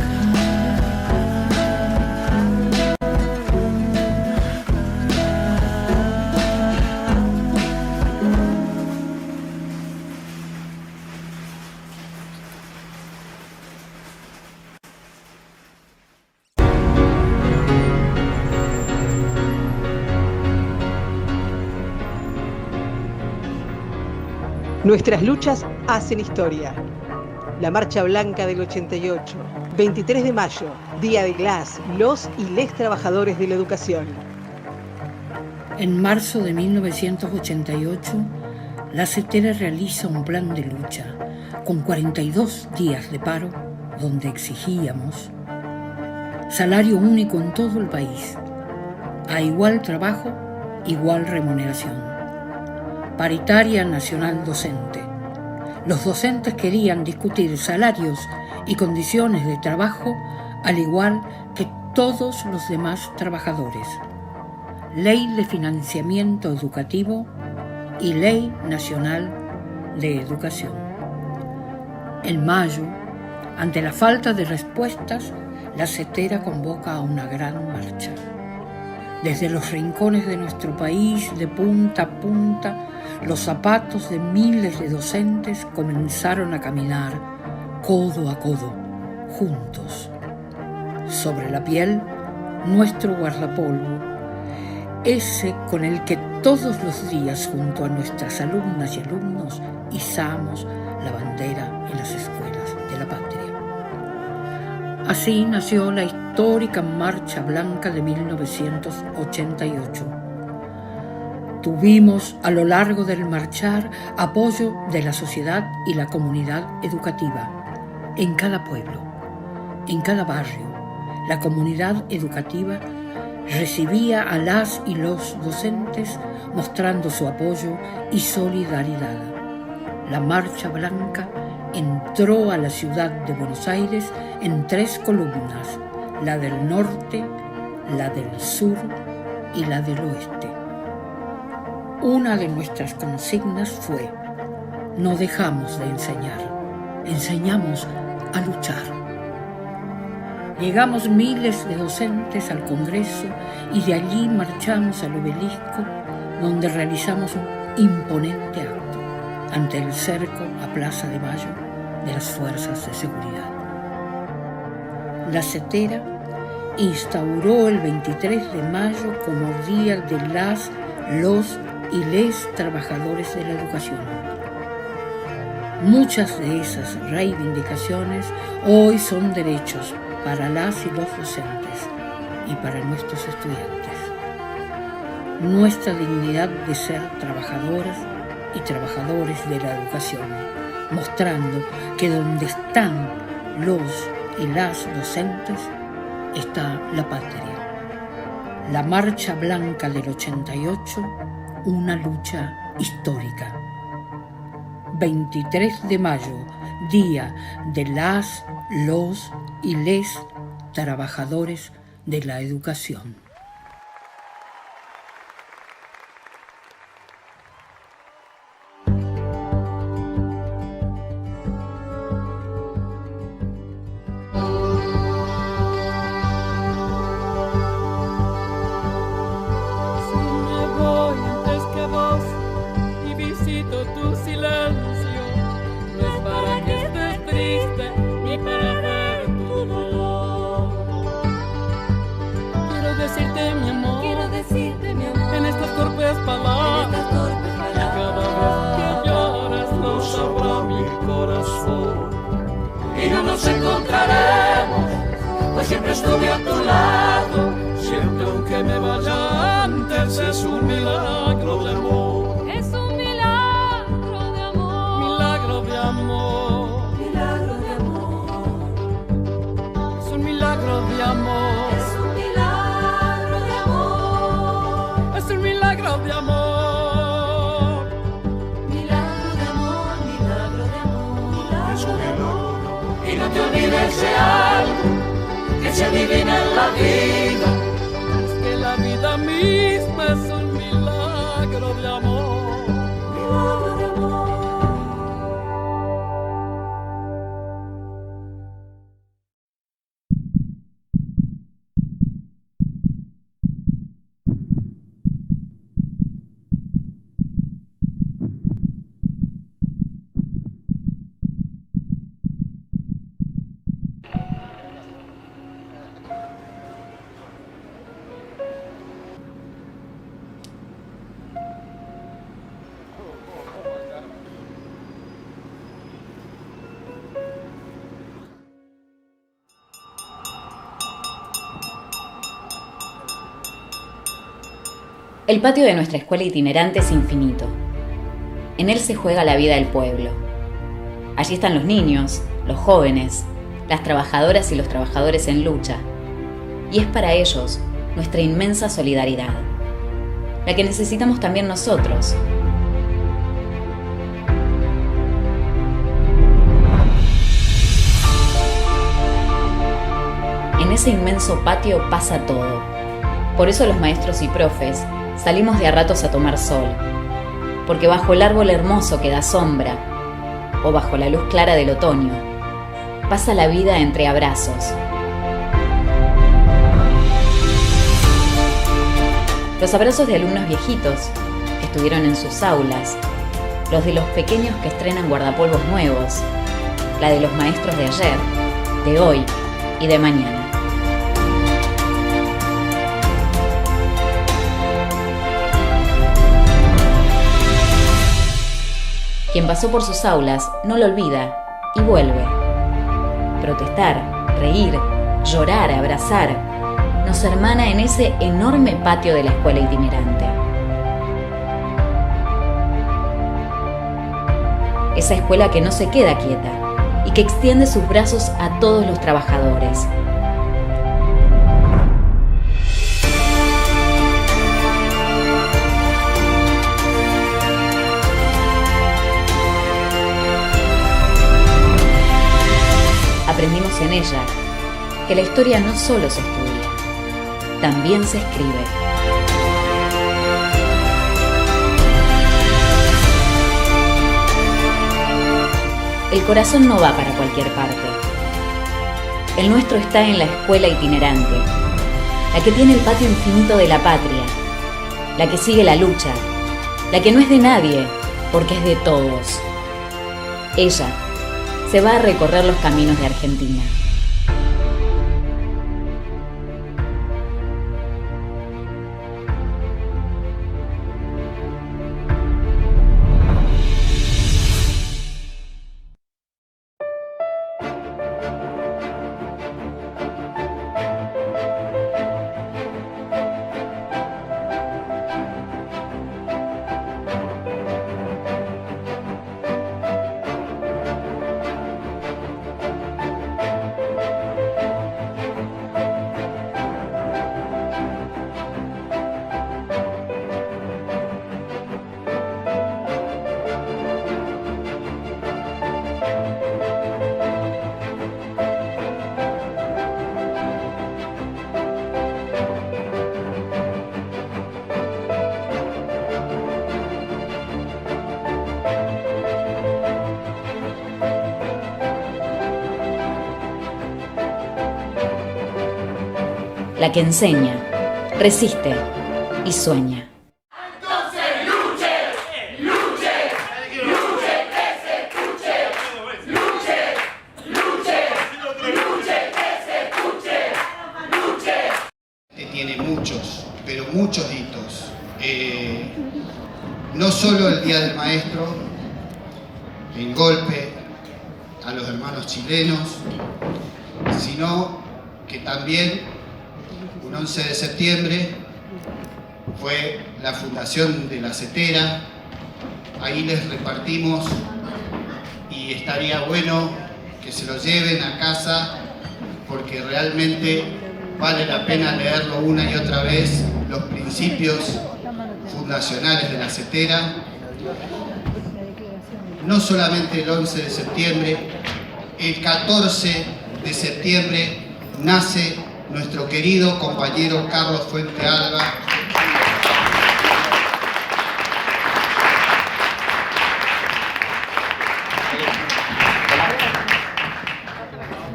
[SPEAKER 12] Nuestras luchas hacen historia. La Marcha Blanca del 88, 23 de mayo, Día de las, los y les trabajadores de la educación.
[SPEAKER 13] En marzo de 1988, la CETERA realiza un plan de lucha con 42 días de paro donde exigíamos salario único en todo el país, a igual trabajo, igual remuneración. Paritaria nacional docente. Los docentes querían discutir salarios y condiciones de trabajo al igual que todos los demás trabajadores. Ley de financiamiento educativo y Ley Nacional de Educación. En mayo, ante la falta de respuestas, la CETERA convoca a una gran marcha. Desde los rincones de nuestro país, de punta a punta, los zapatos de miles de docentes comenzaron a caminar codo a codo, juntos. Sobre la piel, nuestro guardapolvo, ese con el que todos los días junto a nuestras alumnas y alumnos izamos la bandera en las escuelas de la patria. Así nació la histórica Marcha Blanca de 1988. Tuvimos a lo largo del marchar apoyo de la sociedad y la comunidad educativa. En cada pueblo, en cada barrio, la comunidad educativa recibía a las y los docentes mostrando su apoyo y solidaridad. La Marcha Blanca entró a la ciudad de Buenos Aires en 3 columnas, la del norte, la del sur y la del oeste. Una de nuestras consignas fue: no dejamos de enseñar, enseñamos a luchar. Llegamos miles de docentes al Congreso y de allí marchamos al Obelisco, donde realizamos un imponente acto ante el cerco a Plaza de Mayo de las fuerzas de seguridad. La CETERA instauró el 23 de mayo como Día de las, los y les trabajadores de la educación. Muchas de esas reivindicaciones hoy son derechos para las y los docentes y para nuestros estudiantes. Nuestra dignidad de ser trabajadoras y trabajadores de la educación, mostrando que donde están los y las docentes está la patria. La Marcha Blanca del 88, una lucha histórica. 23 de mayo, Día de las, los y les trabajadores de la educación.
[SPEAKER 11] que se adivina en la vida. Es que la vida misma es un milagro de amor.
[SPEAKER 14] El patio de nuestra escuela itinerante es infinito. En él se juega la vida del pueblo. Allí están los niños, los jóvenes, las trabajadoras y los trabajadores en lucha. Y es para ellos nuestra inmensa solidaridad, la que necesitamos también nosotros. En ese inmenso patio pasa todo. Por eso los maestros y profes salimos de a ratos a tomar sol, porque bajo el árbol hermoso que da sombra, o bajo la luz clara del otoño, pasa la vida entre abrazos. Los abrazos de alumnos viejitos que estuvieron en sus aulas, los de los pequeños que estrenan guardapolvos nuevos, la de los maestros de ayer, de hoy y de mañana. Quien pasó por sus aulas no lo olvida y vuelve. Protestar, reír, llorar, abrazar, nos hermana en ese enorme patio de la escuela itinerante. Esa escuela que no se queda quieta y que extiende sus brazos a todos los trabajadores. Aprendimos en ella que la historia no solo se estudia, también se escribe. El corazón no va para cualquier parte. El nuestro está en la escuela itinerante, la que tiene el patio infinito de la patria, la que sigue la lucha, la que no es de nadie, porque es de todos. Ella se va a recorrer los caminos de Argentina. La que enseña, resiste y sueña.
[SPEAKER 11] Entonces luche, luche, luche, que se escuche, luche, luche, luche, que se escuche, luche.
[SPEAKER 31] Tiene muchos, pero muchos hitos. No solo el Día del Maestro, el golpe a los hermanos chilenos, sino que también un 11 de septiembre fue la fundación de la CETERA. Ahí les repartimos y estaría bueno que se lo lleven a casa porque realmente vale la pena leerlo una y otra vez, los principios fundacionales de la CETERA. No solamente el 11 de septiembre, el 14 de septiembre
[SPEAKER 10] nace nuestro querido compañero Carlos Fuente Alba.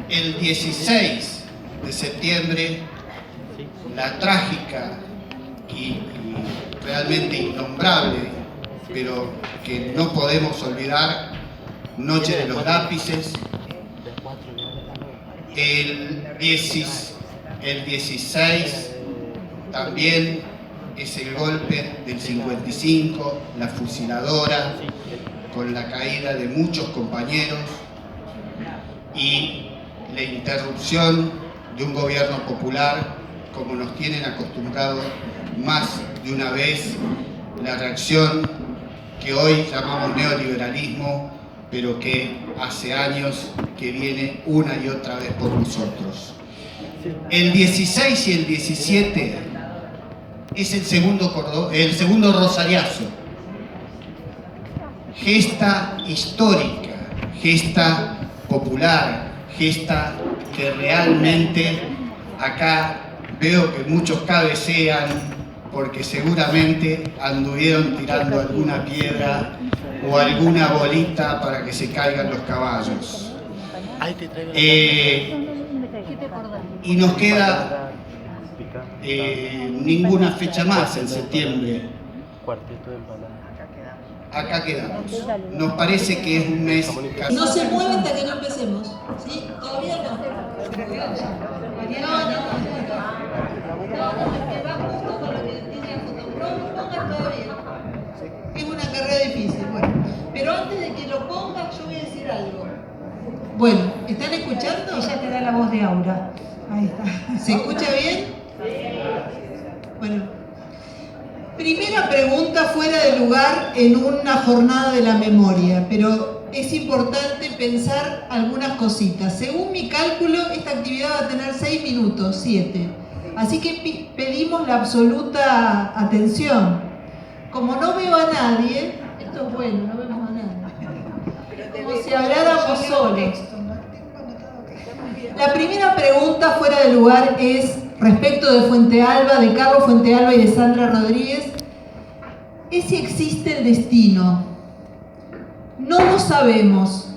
[SPEAKER 10] El 16 de septiembre, la trágica y realmente innombrable, pero que no podemos olvidar, Noche de los Lápices. El 16 también es el golpe del 55, la fusiladora, con la caída de muchos compañeros y la interrupción de un gobierno popular, como nos tienen acostumbrados más de una vez, la reacción que hoy llamamos neoliberalismo, pero que hace años que viene una y otra vez por nosotros. El 16 y el 17 es el segundo rosariazo, gesta histórica, gesta popular, gesta que realmente acá veo que muchos cabecean porque seguramente anduvieron tirando alguna piedra o alguna bolita para que se caigan los caballos. Y nos queda ninguna fecha más en septiembre. Acá quedamos. Nos parece que es un mes...
[SPEAKER 15] No se mueve hasta que no empecemos. ¿Sí? ¿Todavía no? Es una carrera difícil, bueno. Pero antes de que lo pongas, yo voy a decir algo. Bueno, ¿están escuchando?
[SPEAKER 2] Ella te da la voz de Aura. Ahí está.
[SPEAKER 15] ¿Se escucha bien? Bueno. Primera pregunta fuera de lugar en una jornada de la memoria, pero es importante pensar algunas cositas. Según mi cálculo, esta actividad va a tener 6 minutos, 7. Así que pedimos la absoluta atención. Como no veo a nadie, esto es bueno, no vemos a nadie. Como si habláramos solos. La primera pregunta fuera de lugar es respecto de Fuente Alba, de Carlos Fuente Alba y de Sandra Rodríguez, es si existe el destino. No lo sabemos.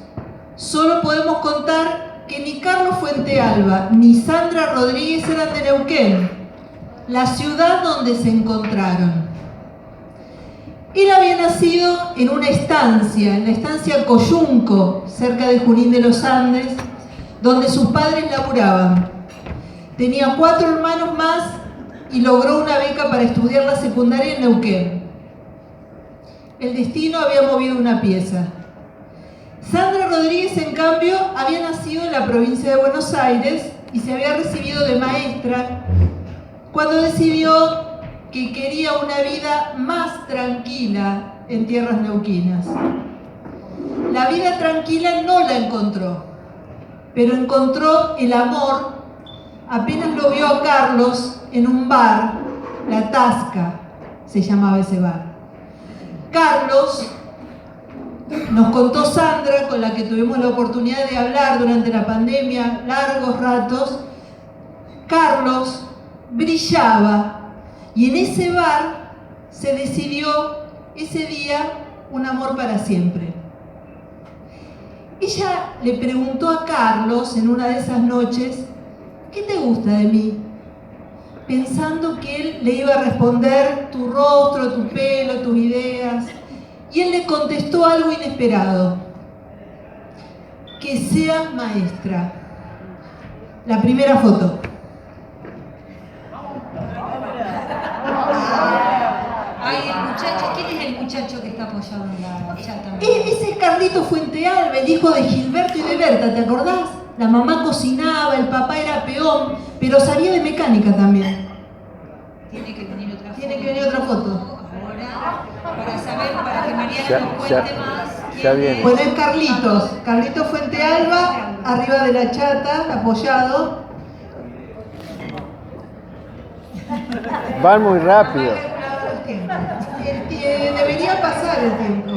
[SPEAKER 15] Solo podemos contar que ni Carlos Fuente Alba ni Sandra Rodríguez eran de Neuquén, la ciudad donde se encontraron. Él había nacido en una estancia, en la estancia Coyunco, cerca de Junín de los Andes, donde sus padres laburaban. Tenía 4 hermanos más y logró una beca para estudiar la secundaria en Neuquén. El destino había movido una pieza. Sandra Rodríguez, en cambio, había nacido en la provincia de Buenos Aires y se había recibido de maestra cuando decidió que quería una vida más tranquila en tierras neuquinas. La vida tranquila no la encontró, pero encontró el amor apenas lo vio a Carlos en un bar, La Tasca se llamaba ese bar. Carlos, nos contó Sandra, con la que tuvimos la oportunidad de hablar durante la pandemia largos ratos, Carlos brillaba y en ese bar se decidió ese día un amor para siempre. Ella le preguntó a Carlos en una de esas noches, ¿qué te gusta de mí? Pensando que él le iba a responder tu rostro, tu pelo, tus ideas. Y él le contestó algo inesperado. Que seas maestra. La primera foto.
[SPEAKER 2] Ay, el muchacho, ¿quién es el muchacho que está apoyado en la chata?
[SPEAKER 15] Ese es Carlito Fuente Alba, el hijo de Gilberto y de Berta, ¿te acordás? La mamá cocinaba, el papá era peón, pero sabía de mecánica también.
[SPEAKER 2] Tiene que venir otra foto.
[SPEAKER 15] Tiene que venir otra foto.
[SPEAKER 2] Ahora, para saber, para que Mariana nos cuente más.
[SPEAKER 16] Ya viene.
[SPEAKER 15] Bueno, es Carlitos. Carlitos Fuente Alba, arriba de la chata, apoyado.
[SPEAKER 16] Van muy rápido.
[SPEAKER 15] Debería pasar el tiempo.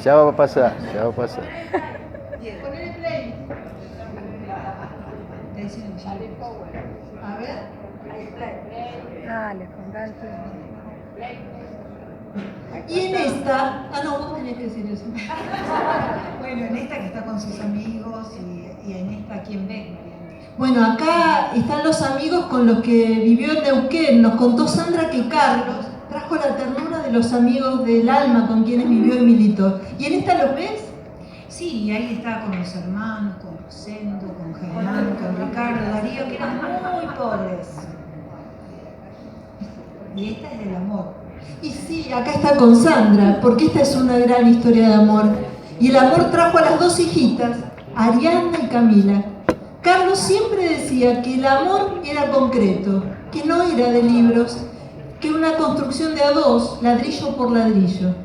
[SPEAKER 16] Ya va a pasar, ya va a pasar.
[SPEAKER 15] Ponele play.
[SPEAKER 2] Dale, contante.
[SPEAKER 15] Y en esta, no, vos tenías que decir eso.
[SPEAKER 2] Bueno, en esta que está con sus amigos y en esta, ¿quién ve?
[SPEAKER 15] Bueno, acá están los amigos con los que vivió en Neuquén. Nos contó Sandra que Carlos trajo la ternura de los amigos del alma con quienes vivió y militó. ¿Y en esta los ves?
[SPEAKER 2] Sí, ahí está con los hermanos, con Rosendo, con Germán, con Ricardo, Darío, que eran muy pobres. Y esta es del amor.
[SPEAKER 15] Y sí, acá está con Sandra, porque esta es una gran historia de amor. Y el amor trajo a las dos hijitas, Ariadna y Camila. Carlos siempre decía que el amor era concreto, que no era de libros, que una construcción de a dos, ladrillo por ladrillo.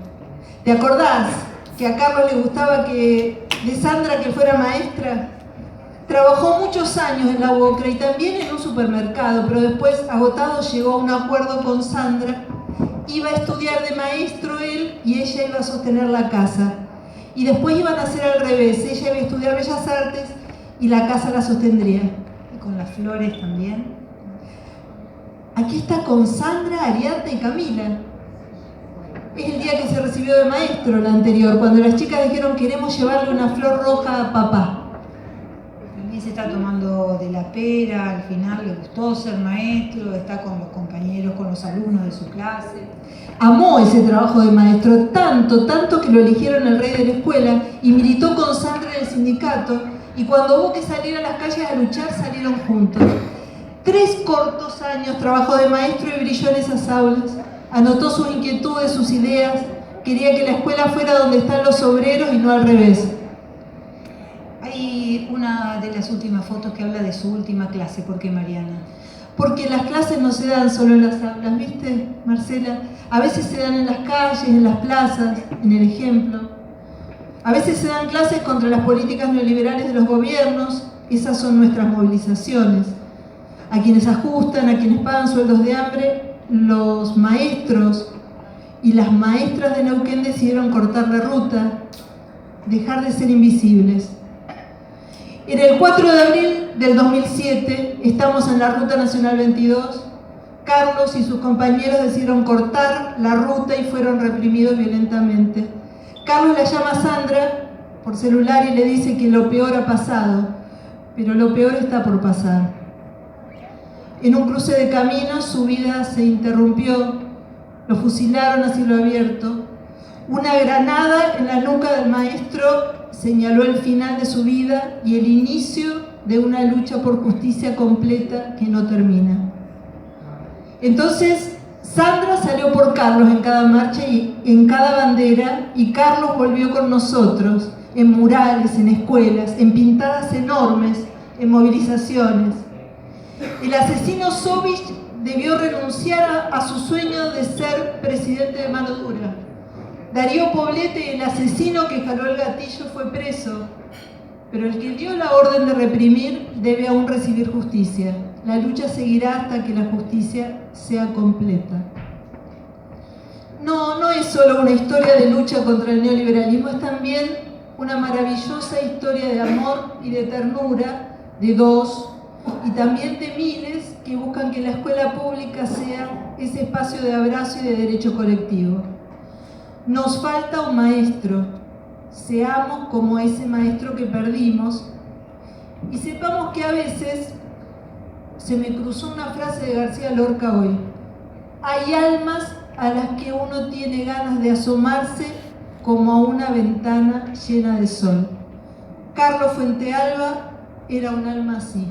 [SPEAKER 15] ¿Te acordás que a Carlos le gustaba de Sandra que fuera maestra? Trabajó muchos años en la UOCRA y también en un supermercado, pero después, agotado, llegó a un acuerdo con Sandra. Iba a estudiar de maestro él y ella iba a sostener la casa. Y después iban a hacer al revés, ella iba a estudiar Bellas Artes y la casa la sostendría.
[SPEAKER 2] Y con las flores también.
[SPEAKER 15] Aquí está con Sandra, Ariadna y Camila. Es el día que se recibió de maestro, la anterior, cuando las chicas dijeron queremos llevarle una flor roja a papá.
[SPEAKER 2] También se está tomando de la pera, al final le gustó ser maestro, está con los compañeros, con los alumnos de su clase.
[SPEAKER 15] Amó ese trabajo de maestro, tanto que lo eligieron el rey de la escuela y militó con Sandra en el sindicato. Y cuando hubo que salir a las calles a luchar, salieron juntos. 3 cortos años trabajó de maestro y brilló en esas aulas. Anotó sus inquietudes, sus ideas. Quería que la escuela fuera donde están los obreros y no al revés.
[SPEAKER 2] Hay una de las últimas fotos que habla de su última clase. ¿Por qué, Mariana?
[SPEAKER 15] Porque las clases no se dan solo en las aulas, ¿viste, Marcela? A veces se dan en las calles, en las plazas, en el ejemplo. A veces se dan clases contra las políticas neoliberales de los gobiernos. Esas son nuestras movilizaciones. A quienes ajustan, a quienes pagan sueldos de hambre, los maestros y las maestras de Neuquén decidieron cortar la ruta, dejar de ser invisibles. En el 4 de abril del 2007, estamos en la Ruta Nacional 22, Carlos y sus compañeros decidieron cortar la ruta y fueron reprimidos violentamente. Carlos la llama a Sandra por celular y le dice que lo peor ha pasado, pero lo peor está por pasar. En un cruce de caminos su vida se interrumpió, lo fusilaron a cielo abierto. Una granada en la nuca del maestro señaló el final de su vida y el inicio de una lucha por justicia completa que no termina. Entonces Sandra salió por Carlos en cada marcha y en cada bandera, y Carlos volvió con nosotros en murales, en escuelas, en pintadas enormes, en movilizaciones. El asesino Sovich debió renunciar a su sueño de ser presidente de mano dura. Darío Poblete, el asesino que jaló el gatillo, fue preso, pero el que dio la orden de reprimir debe aún recibir justicia. La lucha seguirá hasta que la justicia sea completa. No es solo una historia de lucha contra el neoliberalismo, es también una maravillosa historia de amor y de ternura de dos y también de miles que buscan que la escuela pública sea ese espacio de abrazo y de derecho colectivo. Nos falta un maestro, seamos como ese maestro que perdimos y sepamos que a veces se me cruzó una frase de García Lorca hoy. Hay almas a las que uno tiene ganas de asomarse como a una ventana llena de sol. Carlos Fuentealba era un alma así.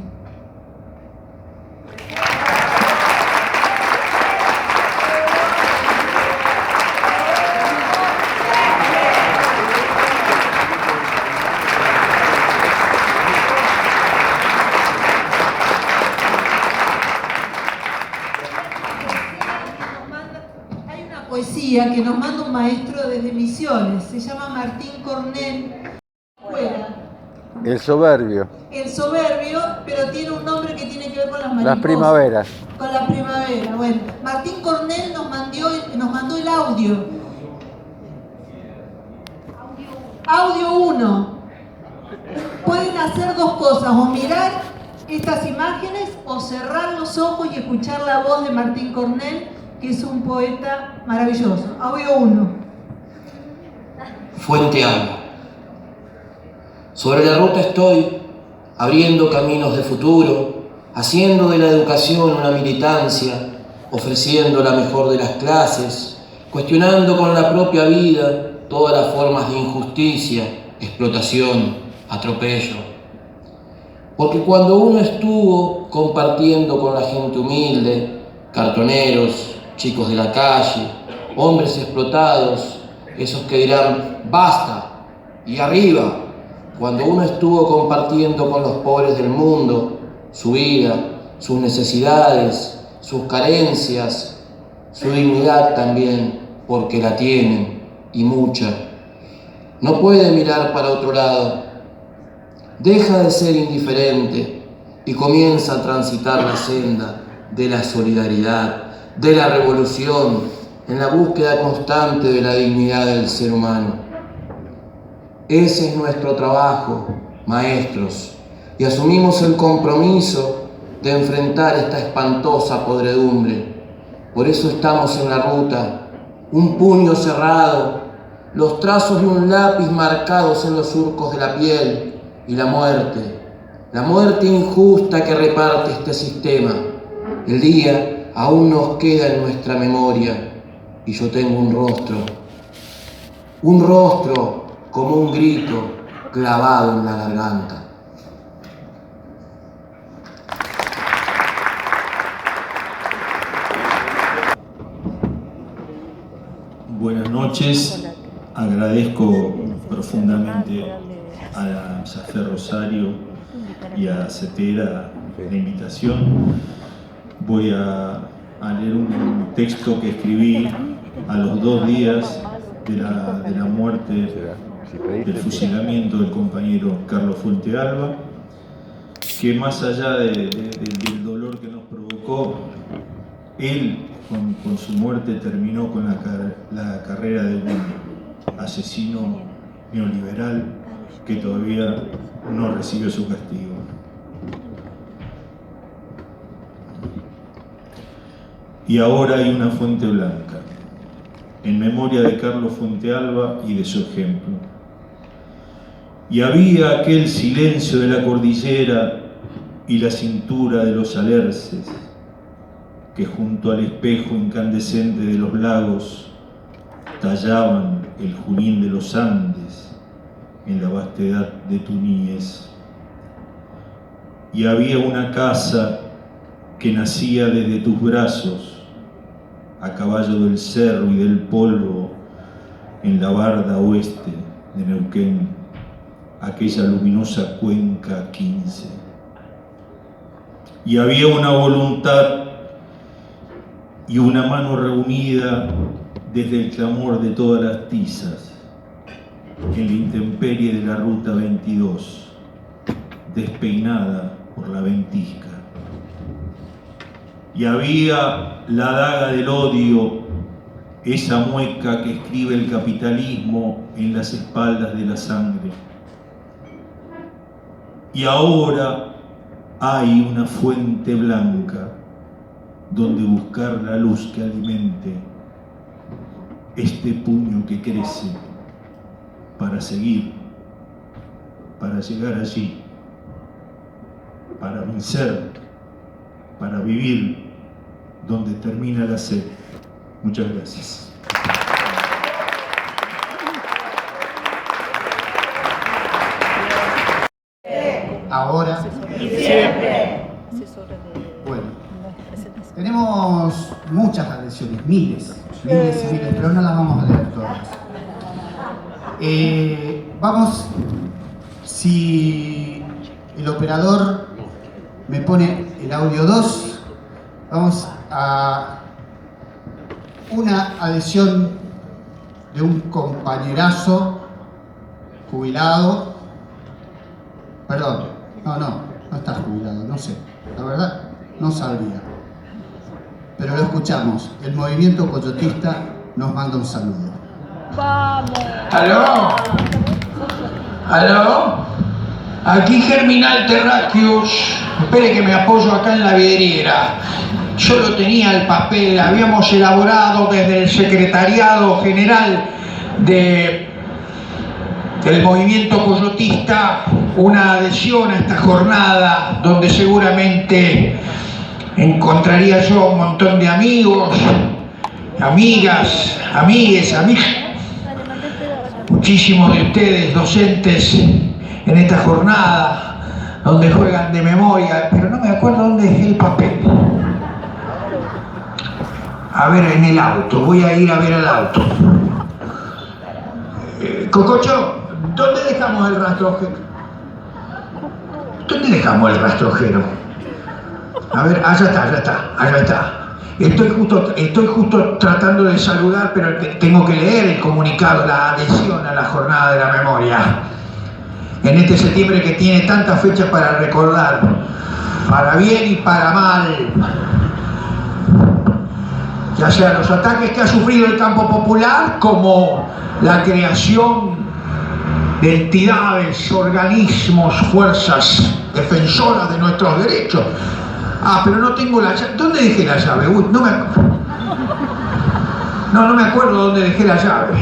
[SPEAKER 15] Poesía que nos manda un maestro desde Misiones, se llama Martín Cornell.
[SPEAKER 16] El soberbio.
[SPEAKER 15] El soberbio, pero tiene un nombre que tiene que ver con las mariposas.
[SPEAKER 16] Las primaveras.
[SPEAKER 15] Con la primavera. Bueno, Martín Cornell nos mandó el audio. Audio 1. Pueden hacer dos cosas, o mirar estas imágenes o cerrar los los ojos y escuchar la voz de Martín Cornell, que es un poeta maravilloso. Audio 1.
[SPEAKER 17] Fuente Alba. Sobre la ruta estoy, abriendo caminos de futuro, haciendo de la educación una militancia, ofreciendo la mejor de las clases, cuestionando con la propia vida todas las formas de injusticia, explotación, atropello. Porque cuando uno estuvo compartiendo con la gente humilde, cartoneros, chicos de la calle, hombres explotados, esos que dirán basta y arriba, cuando uno estuvo compartiendo con los pobres del mundo su vida, sus necesidades, sus carencias, su dignidad también, porque la tienen y mucha, no puede mirar para otro lado, deja de ser indiferente y comienza a transitar la senda de la solidaridad, de la revolución, en la búsqueda constante de la dignidad del ser humano. Ese es nuestro trabajo, maestros, y asumimos el compromiso de enfrentar esta espantosa podredumbre. Por eso estamos en la ruta, un puño cerrado, los trazos de un lápiz marcados en los surcos de la piel y la muerte injusta que reparte este sistema. El día aún nos queda en nuestra memoria y yo tengo un rostro como un grito clavado en la garganta.
[SPEAKER 18] Buenas noches, agradezco profundamente a Zafé Rosario y a Cetera la invitación. Voy a leer un texto que escribí a los 2 días de la muerte, del fusilamiento del compañero Carlos Fuente Alba, que más allá del dolor que nos provocó, él con su muerte terminó con la carrera de un asesino neoliberal que todavía no recibió su castigo. Y ahora hay una fuente blanca, en memoria de Carlos Fuente Alba y de su ejemplo. Y había aquel silencio de la cordillera y la cintura de los alerces, que junto al espejo incandescente de los lagos tallaban el Junín de los Andes en la vastedad de tu niñez. Y había una casa que nacía desde tus brazos, a caballo del cerro y del polvo, en la barda oeste de Neuquén, aquella luminosa cuenca 15. Y había una voluntad y una mano reunida desde el clamor de todas las tizas, en la intemperie de la ruta 22, despeinada por la ventisca. Y había la daga del odio, esa mueca que escribe el capitalismo en las espaldas de la sangre. Y ahora hay una fuente blanca donde buscar la luz que alimente este puño que crece para seguir, para llegar allí, para vencer, para vivir donde termina la sed. Muchas gracias.
[SPEAKER 31] Ahora y siempre. Bueno, tenemos muchas adhesiones, miles y miles, pero no las vamos a leer todas. Vamos, si el operador me pone el audio 2, vamos a una adhesión de un compañerazo jubilado. Perdón, no está jubilado, no sé, la verdad no sabría. Pero lo escuchamos, el movimiento coyotista nos manda un saludo.
[SPEAKER 19] ¡Vamos!
[SPEAKER 20] ¿Aló? ¿Aló?
[SPEAKER 3] Aquí Germinal Terráqueos, espere que me apoyo acá en la vidriera. Yo lo tenía el papel, habíamos elaborado desde el Secretariado General del movimiento coyotista una adhesión a esta jornada donde seguramente encontraría yo un montón de amigos, amigas, amigues, muchísimos de ustedes docentes en esta jornada donde juegan de memoria, pero no me acuerdo dónde dejé el papel. A ver, en el auto, voy a ir a ver el auto. Cococho, ¿dónde dejamos el rastrojero? ¿Dónde dejamos el rastrojero? A ver, allá está. Estoy justo tratando de saludar, pero tengo que leer el comunicado, la adhesión a la jornada de la memoria. En este septiembre que tiene tantas fechas para recordar, para bien y para mal, ya sea los ataques que ha sufrido el campo popular, como la creación de entidades, organismos, fuerzas defensoras de nuestros derechos. Ah, pero no tengo la llave. ¿Dónde dejé la llave? Uy, no me acuerdo. No me acuerdo dónde dejé la llave.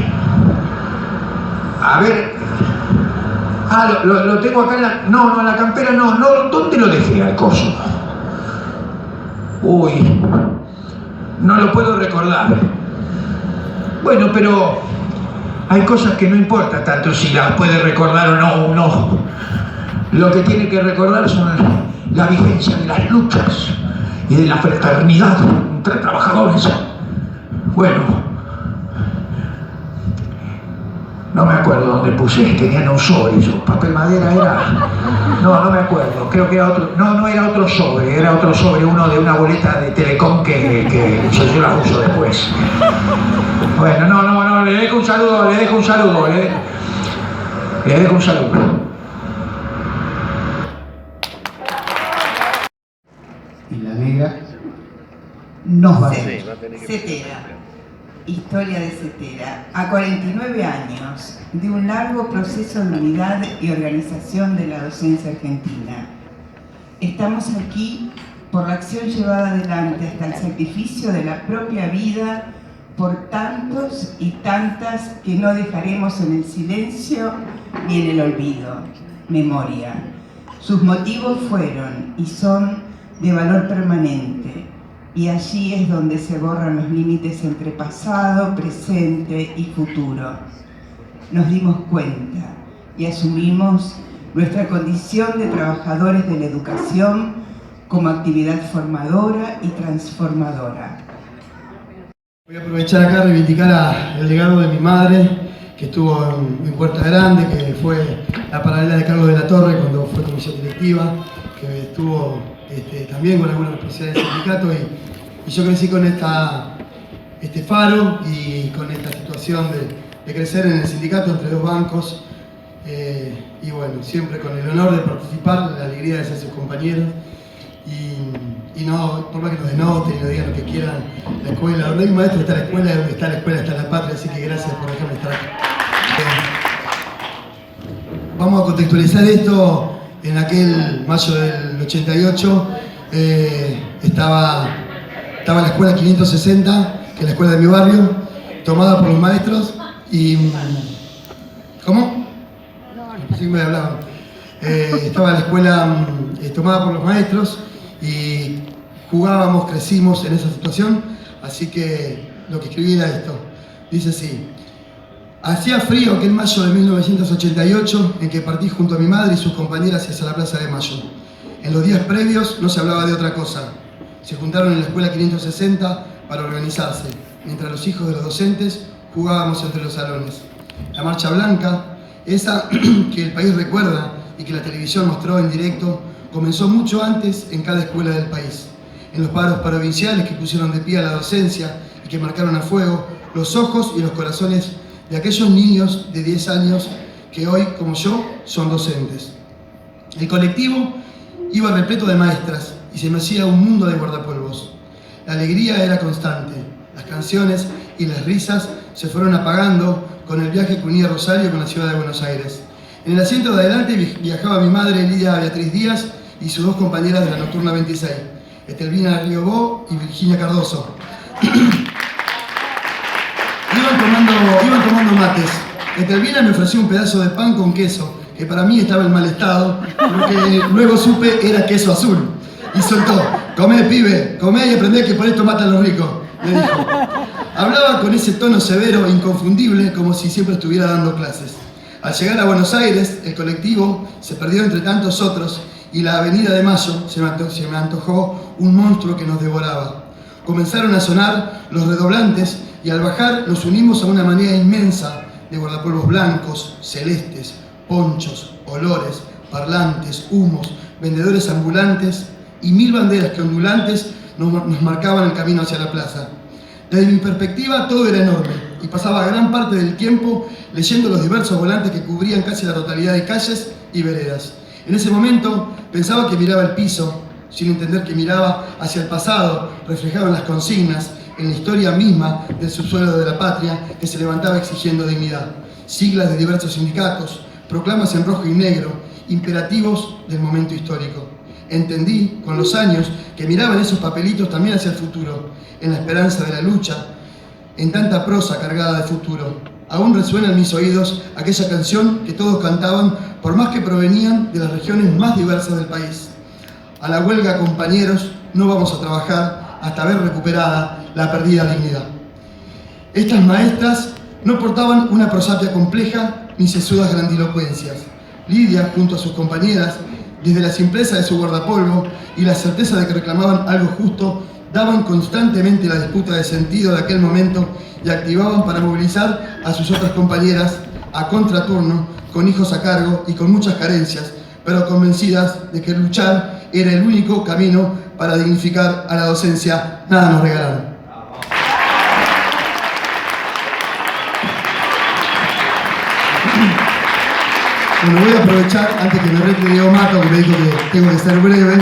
[SPEAKER 3] A ver. Ah, lo tengo acá en la... No, en la campera no. ¿Dónde lo dejé al coso? Uy. No lo puedo recordar. Bueno, pero hay cosas que no importa tanto si las puede recordar o no. Lo que tiene que recordar son la vigencia de las luchas y de la fraternidad entre trabajadores. Bueno, no me acuerdo dónde puse, tenían un sobre, papel madera era. No me acuerdo, creo que era otro. No era otro sobre, era otro sobre, uno de una boleta de Telecom que yo la uso después. Bueno, no, le dejo un saludo.
[SPEAKER 19] Y la negra nos va a hacer.
[SPEAKER 20] Cetera. Historia de Cetera. A 49 años de un largo proceso de unidad y organización de la docencia argentina. Estamos aquí por la acción llevada adelante hasta el sacrificio de la propia vida por tantos y tantas que no dejaremos en el silencio ni en el olvido. Memoria. Sus motivos fueron y son de valor permanente, y allí es donde se borran los límites entre pasado, presente y futuro. Nos dimos cuenta y asumimos nuestra condición de trabajadores de la educación como actividad formadora y transformadora.
[SPEAKER 21] Voy a aprovechar acá a reivindicar el legado de mi madre, que estuvo en Puerta Grande, que fue la paralela de Carlos de la Torre cuando fue comisión directiva, que estuvo también con alguna responsabilidad del sindicato, y yo crecí con este faro y con esta situación de crecer en el sindicato entre dos bancos, y bueno, siempre con el honor de participar, la alegría de ser sus compañeros, y no, por más que nos denoten y nos digan lo que quieran, la escuela, donde hay un maestro está la escuela, y donde está la escuela está la patria, así que gracias por dejarme estar aquí. Vamos a contextualizar esto. En aquel mayo del 88 estaba la escuela 560, que es la escuela de mi barrio, tomada por los maestros y... ¿Cómo? Sí me hablaban. Estaba la escuela tomada por los maestros y jugábamos, crecimos en esa situación, así que lo que escribí era esto. Dice así: hacía frío aquel mayo de 1988 en que partí junto a mi madre y sus compañeras hacia la Plaza de Mayo. En los días previos no se hablaba de otra cosa. Se juntaron en la escuela 560 para organizarse, mientras los hijos de los docentes jugábamos entre los salones. La marcha blanca, esa que el país recuerda y que la televisión mostró en directo, comenzó mucho antes en cada escuela del país. En los paros provinciales que pusieron de pie a la docencia y que marcaron a fuego los ojos y los corazones de aquellos niños de 10 años que hoy, como yo, son docentes. El colectivo iba repleto de maestras y se me hacía un mundo de guardapolvos. La alegría era constante, las canciones y las risas se fueron apagando con el viaje que unía Rosario con la ciudad de Buenos Aires. En el asiento de adelante viajaba mi madre Lidia Beatriz Díaz y sus dos compañeras de la Nocturna 26, Estelvina Riobó y Virginia Cardoso. Iban tomando mates. Estelvina me ofreció un pedazo de pan con queso, que para mí estaba en mal estado, lo que luego supe era queso azul. Y soltó: comé, pibe, comé y aprendé que por esto matan los ricos, me dijo. Hablaba con ese tono severo e inconfundible, como si siempre estuviera dando clases. Al llegar a Buenos Aires, el colectivo se perdió entre tantos otros y la Avenida de Mayo se me antojó un monstruo que nos devoraba. Comenzaron a sonar los redoblantes y al bajar nos unimos a una manera inmensa de guardapolvos blancos, celestes, ponchos, olores, parlantes, humos, vendedores ambulantes y 1000 banderas que ondulantes nos marcaban el camino hacia la plaza. Desde mi perspectiva todo era enorme y pasaba gran parte del tiempo leyendo los diversos volantes que cubrían casi la totalidad de calles y veredas. En ese momento pensaba que miraba el piso, sin entender que miraba hacia el pasado, reflejado en las consignas, en la historia misma del subsuelo de la patria que se levantaba exigiendo dignidad. Siglas de diversos sindicatos, proclamas en rojo y negro, imperativos del momento histórico. Entendí, con los años, que miraba en esos papelitos también hacia el futuro, en la esperanza de la lucha, en tanta prosa cargada de futuro. Aún resuena en mis oídos aquella canción que todos cantaban, por más que provenían de las regiones más diversas del país. A la huelga, compañeros, no vamos a trabajar hasta ver recuperada la perdida dignidad. Estas maestras no portaban una prosapia compleja ni sesudas grandilocuencias. Lidia, junto a sus compañeras, desde la simpleza de su guardapolvo y la certeza de que reclamaban algo justo, daban constantemente la disputa de sentido de aquel momento y activaban para movilizar a sus otras compañeras a contraturno, con hijos a cargo y con muchas carencias, pero convencidas de que luchar era el único camino para dignificar a la docencia. Nada nos regalaron. Bueno, voy a aprovechar, antes que me rete Diego Mato, que me dijo que tengo que ser breve,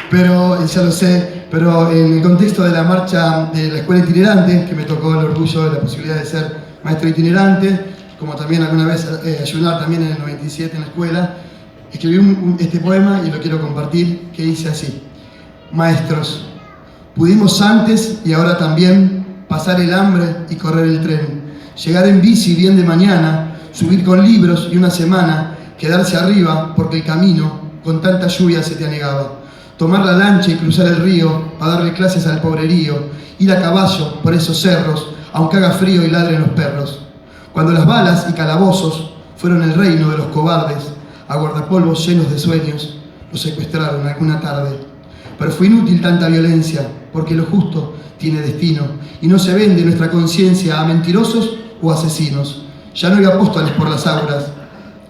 [SPEAKER 21] pero ya lo sé, pero en el contexto de la marcha de la escuela itinerante, que me tocó el orgullo de la posibilidad de ser maestro itinerante, como también alguna vez ayunar también en el 97 en la escuela, escribí este poema y lo quiero compartir, que dice así: Maestros, pudimos antes y ahora también pasar el hambre y correr el tren, llegar en bici bien de mañana, subir con libros y una semana, quedarse arriba porque el camino con tanta lluvia se te anegaba, tomar la lancha y cruzar el río para darle clases al pobrerío, ir a caballo por esos cerros, aunque haga frío y ladren los perros. Cuando las balas y calabozos fueron el reino de los cobardes, a guardapolvos llenos de sueños, los secuestraron alguna tarde. Pero fue inútil tanta violencia, porque lo justo tiene destino, y no se vende nuestra conciencia a mentirosos o asesinos. Ya no hay apóstoles por las auras,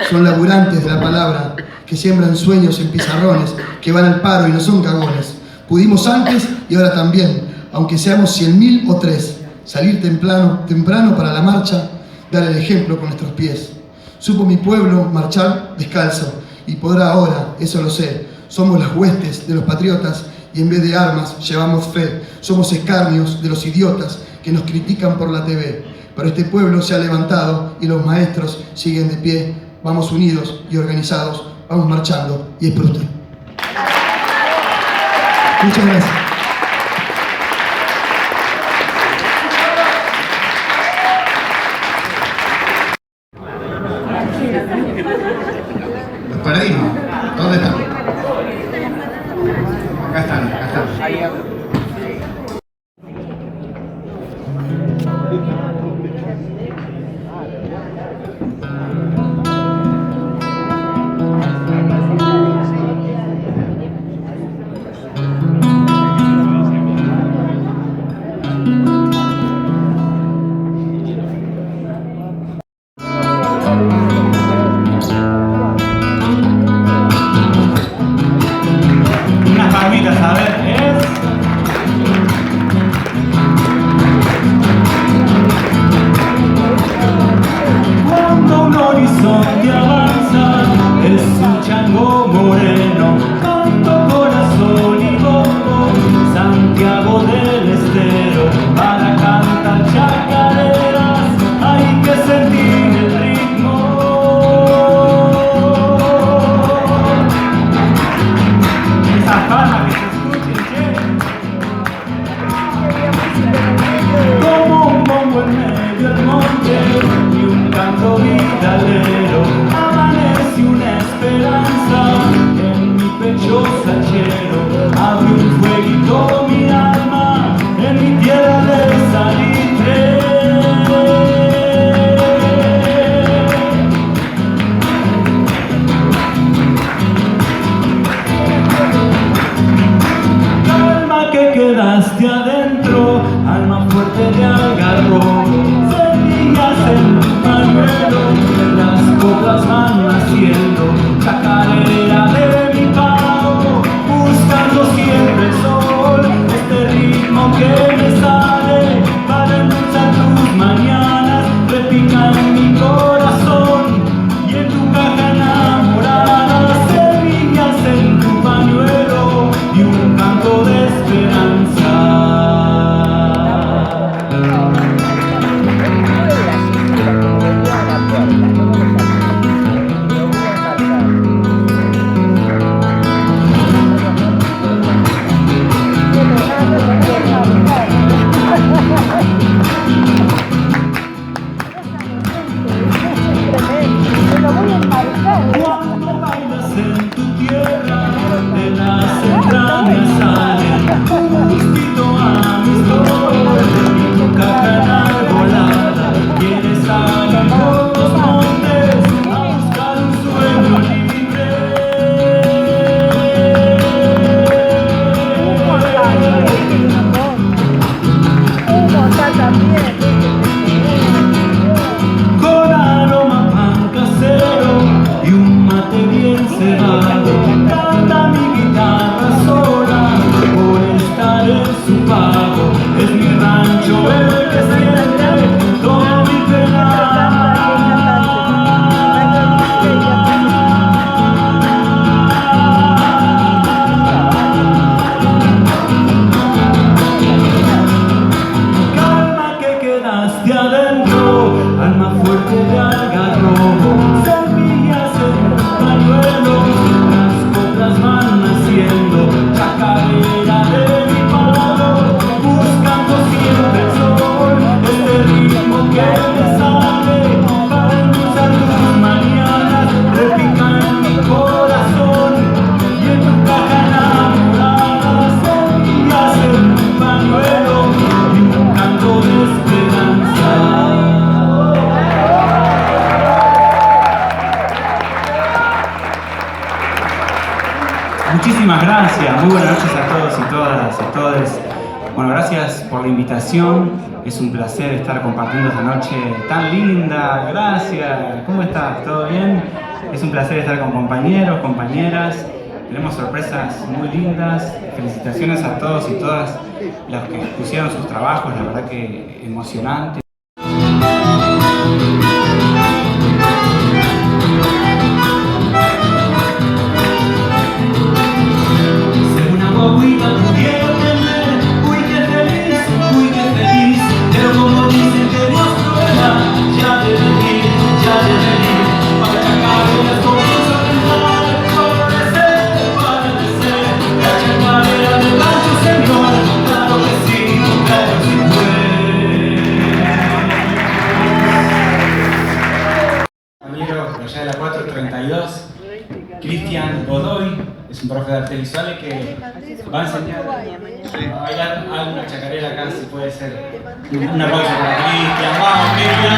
[SPEAKER 21] son laburantes de la palabra, que siembran sueños en pizarrones, que van al paro y no son cagones. Pudimos antes y ahora también, aunque seamos 100.000 o 3, salir temprano para la marcha, dar el ejemplo con nuestros pies. Supo mi pueblo marchar descalzo, y podrá ahora, eso lo sé. Somos las huestes de los patriotas y en vez de armas llevamos fe. Somos escarnios de los idiotas que nos critican por la TV. Pero este pueblo se ha levantado y los maestros siguen de pie. Vamos unidos y organizados, vamos marchando y es por usted. Muchas gracias.
[SPEAKER 31] Los perdimos. ¿Dónde están? Acá están, acá están.
[SPEAKER 1] Unas palmitas, a ver, Cuando un horizonte avanza, es un chango moreno, canto, corazón y bombo, Santiago del Estero, para cantar chacareras hay que sentir el ritmo. fuerte de algarrobo, semillas en tu pañuelo, las coplas van naciendo, chacarera de mi pago, buscando siempre el sol, este ritmo que me sale para endulzar tus mañanas, repica en mi corazón y en tu caja enamorada, semillas en tu pañuelo y un canto de esperanza. Cuando bailas en tu tierra, de las entrañas sale un gustito amistoso, y tu caja enarbolada quiere salir por los montes a buscar un sueño libre. Con aroma pan casero y un mate bien cebado, canta mi guitarra sola por estar en su pago. Es mi rancho el que siente todo mi calma que quedaste adentro, alma fuerte de algarrobo, semillas en tu pañuelo, las coplas van naciendo, chacarera de mi pago, buscando siempre el sol, este ritmo que me sale para endulzar tus mañanas, repica en mi corazón y en tu caja enamorada, semillas en tu pañuelo y un canto de esperanza. Muchísimas gracias, muy buenas noches a todos y todas, a todos. Bueno, gracias por la invitación, es un placer estar compartiendo esta noche tan linda, gracias. ¿Cómo estás? ¿Todo bien? Es un placer estar con compañeros, compañeras, tenemos sorpresas muy lindas, felicitaciones a todos y todas los que pusieron sus trabajos, la verdad que emocionante. Si una guaguita pudiera tener, uy qué feliz, pero como dicen que Dios truena, ya de venir, para chacareras comienza a cantar, florecer, la chacarera del rancho señor, claro que sí fue. Amigo de allá de la 432, Cristian Godoy, es un profe de artes visuales que va a enseñar a bailar alguna chacarera acá, si puede ser. Un aplauso para Cristian, vamos Cristian.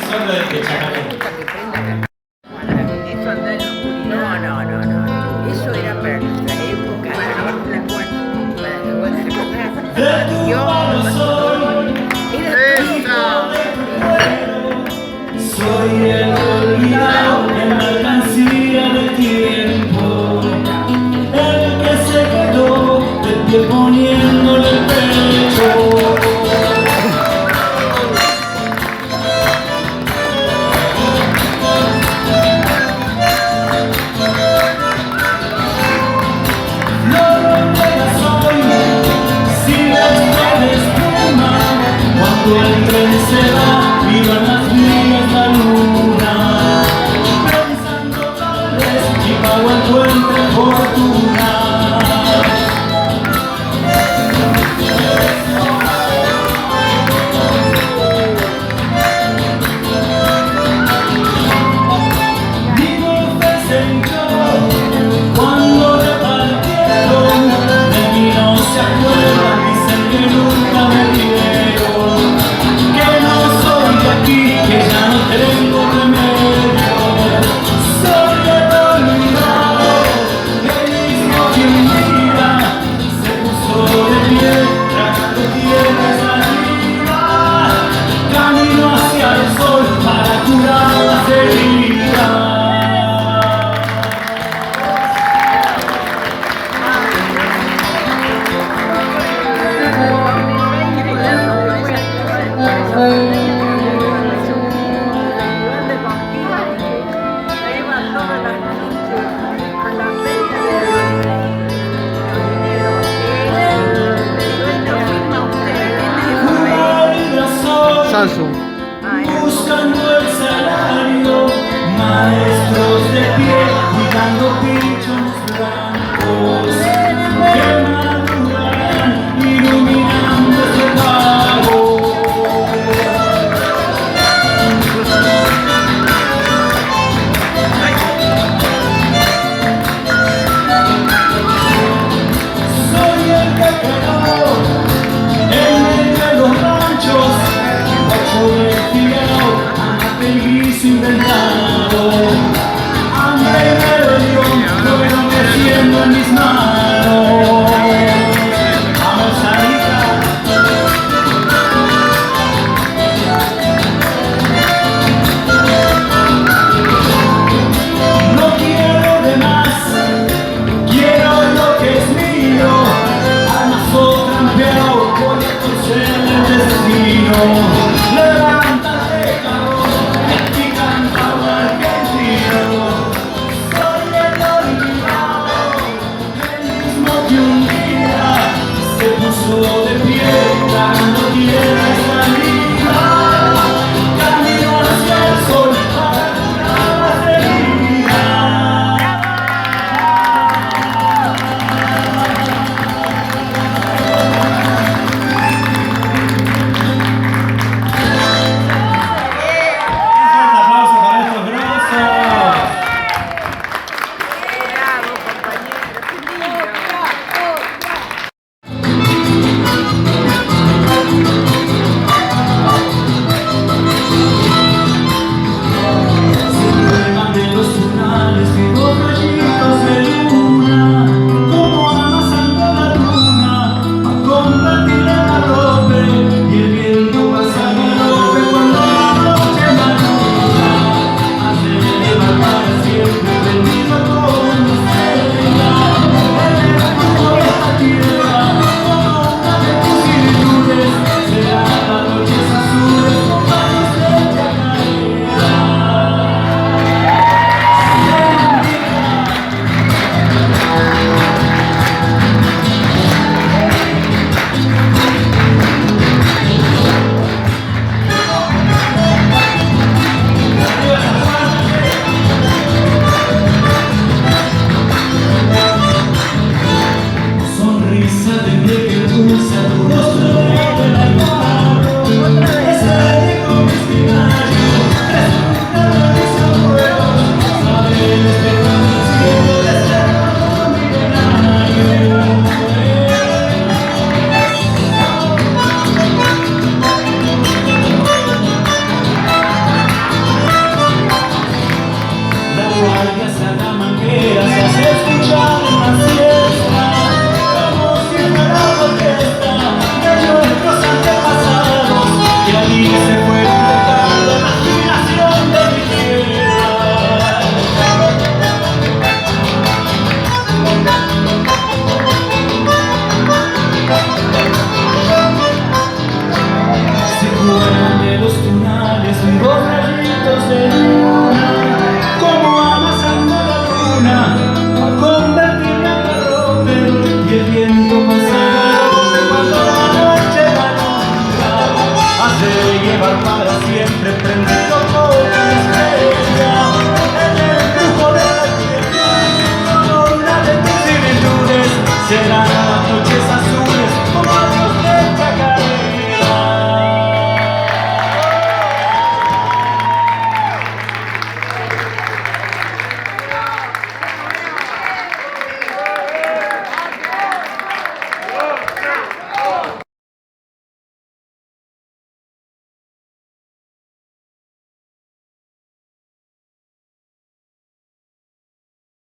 [SPEAKER 1] Solo de chacarera.
[SPEAKER 5] No. Eso era para nuestra época, la
[SPEAKER 1] soy el olvidado en la alcancía del tiempo, el que se quedó de pie poniéndole el pecho. Flor de soy, si la estrella
[SPEAKER 16] Samsung.
[SPEAKER 1] Buscando el salario, maestros de pie, cuidando pinchos blancos que maduran, iluminando este lago. Soy el pecador en medio de los ranchos, ocho de fiao, ante el guiso inventado. Hambre y rebelión fueron creciendo en mis manos. Vamos, Sarita. No quiero de más, quiero lo que es mío. Amazo trampeado, voy a torcer el destino. Levántate, cabrón, y canta un argentino. Soy el olvidado, el mismo que un día se puso de pie, tragando tierra y saliva. Camino hacia el sol para curar las heridas. Un aplauso para estos grosos.
[SPEAKER 5] Bravo, compañero, qué lindo.
[SPEAKER 1] De los finales vi dos rayitos de luna, como amasando la luna, a convertirla en arrope, y el viento pasa a galope cuando la noche madruga, hace llevar para siempre prendido con estrella, el empujo de esta tierra, como una de tus virtudes, será las noches azules, compañeros de chacarera. Sonrisa de miel que dulce a tu rostro de la luna. Esa de con destinario, resulta de mis abuelos. Sabe el espejo del cielo de este mundo milenario. La guardia se da manguera, se hace escuchar en la siesta, como si fuera la orquesta de nuestros antepasados, que allí se fue entregando la inspiración de mi tierra. Se cuelgan de los tunales dos rayitos de luna, como amasando la luna, a convertirla en arrope, y el viento pasa cuando la noche madruga, hace llevar para siempre prendido con una estrella, el empujo de la tierra, como una de tus virtudes, serán las noches azules, como años de chacarera.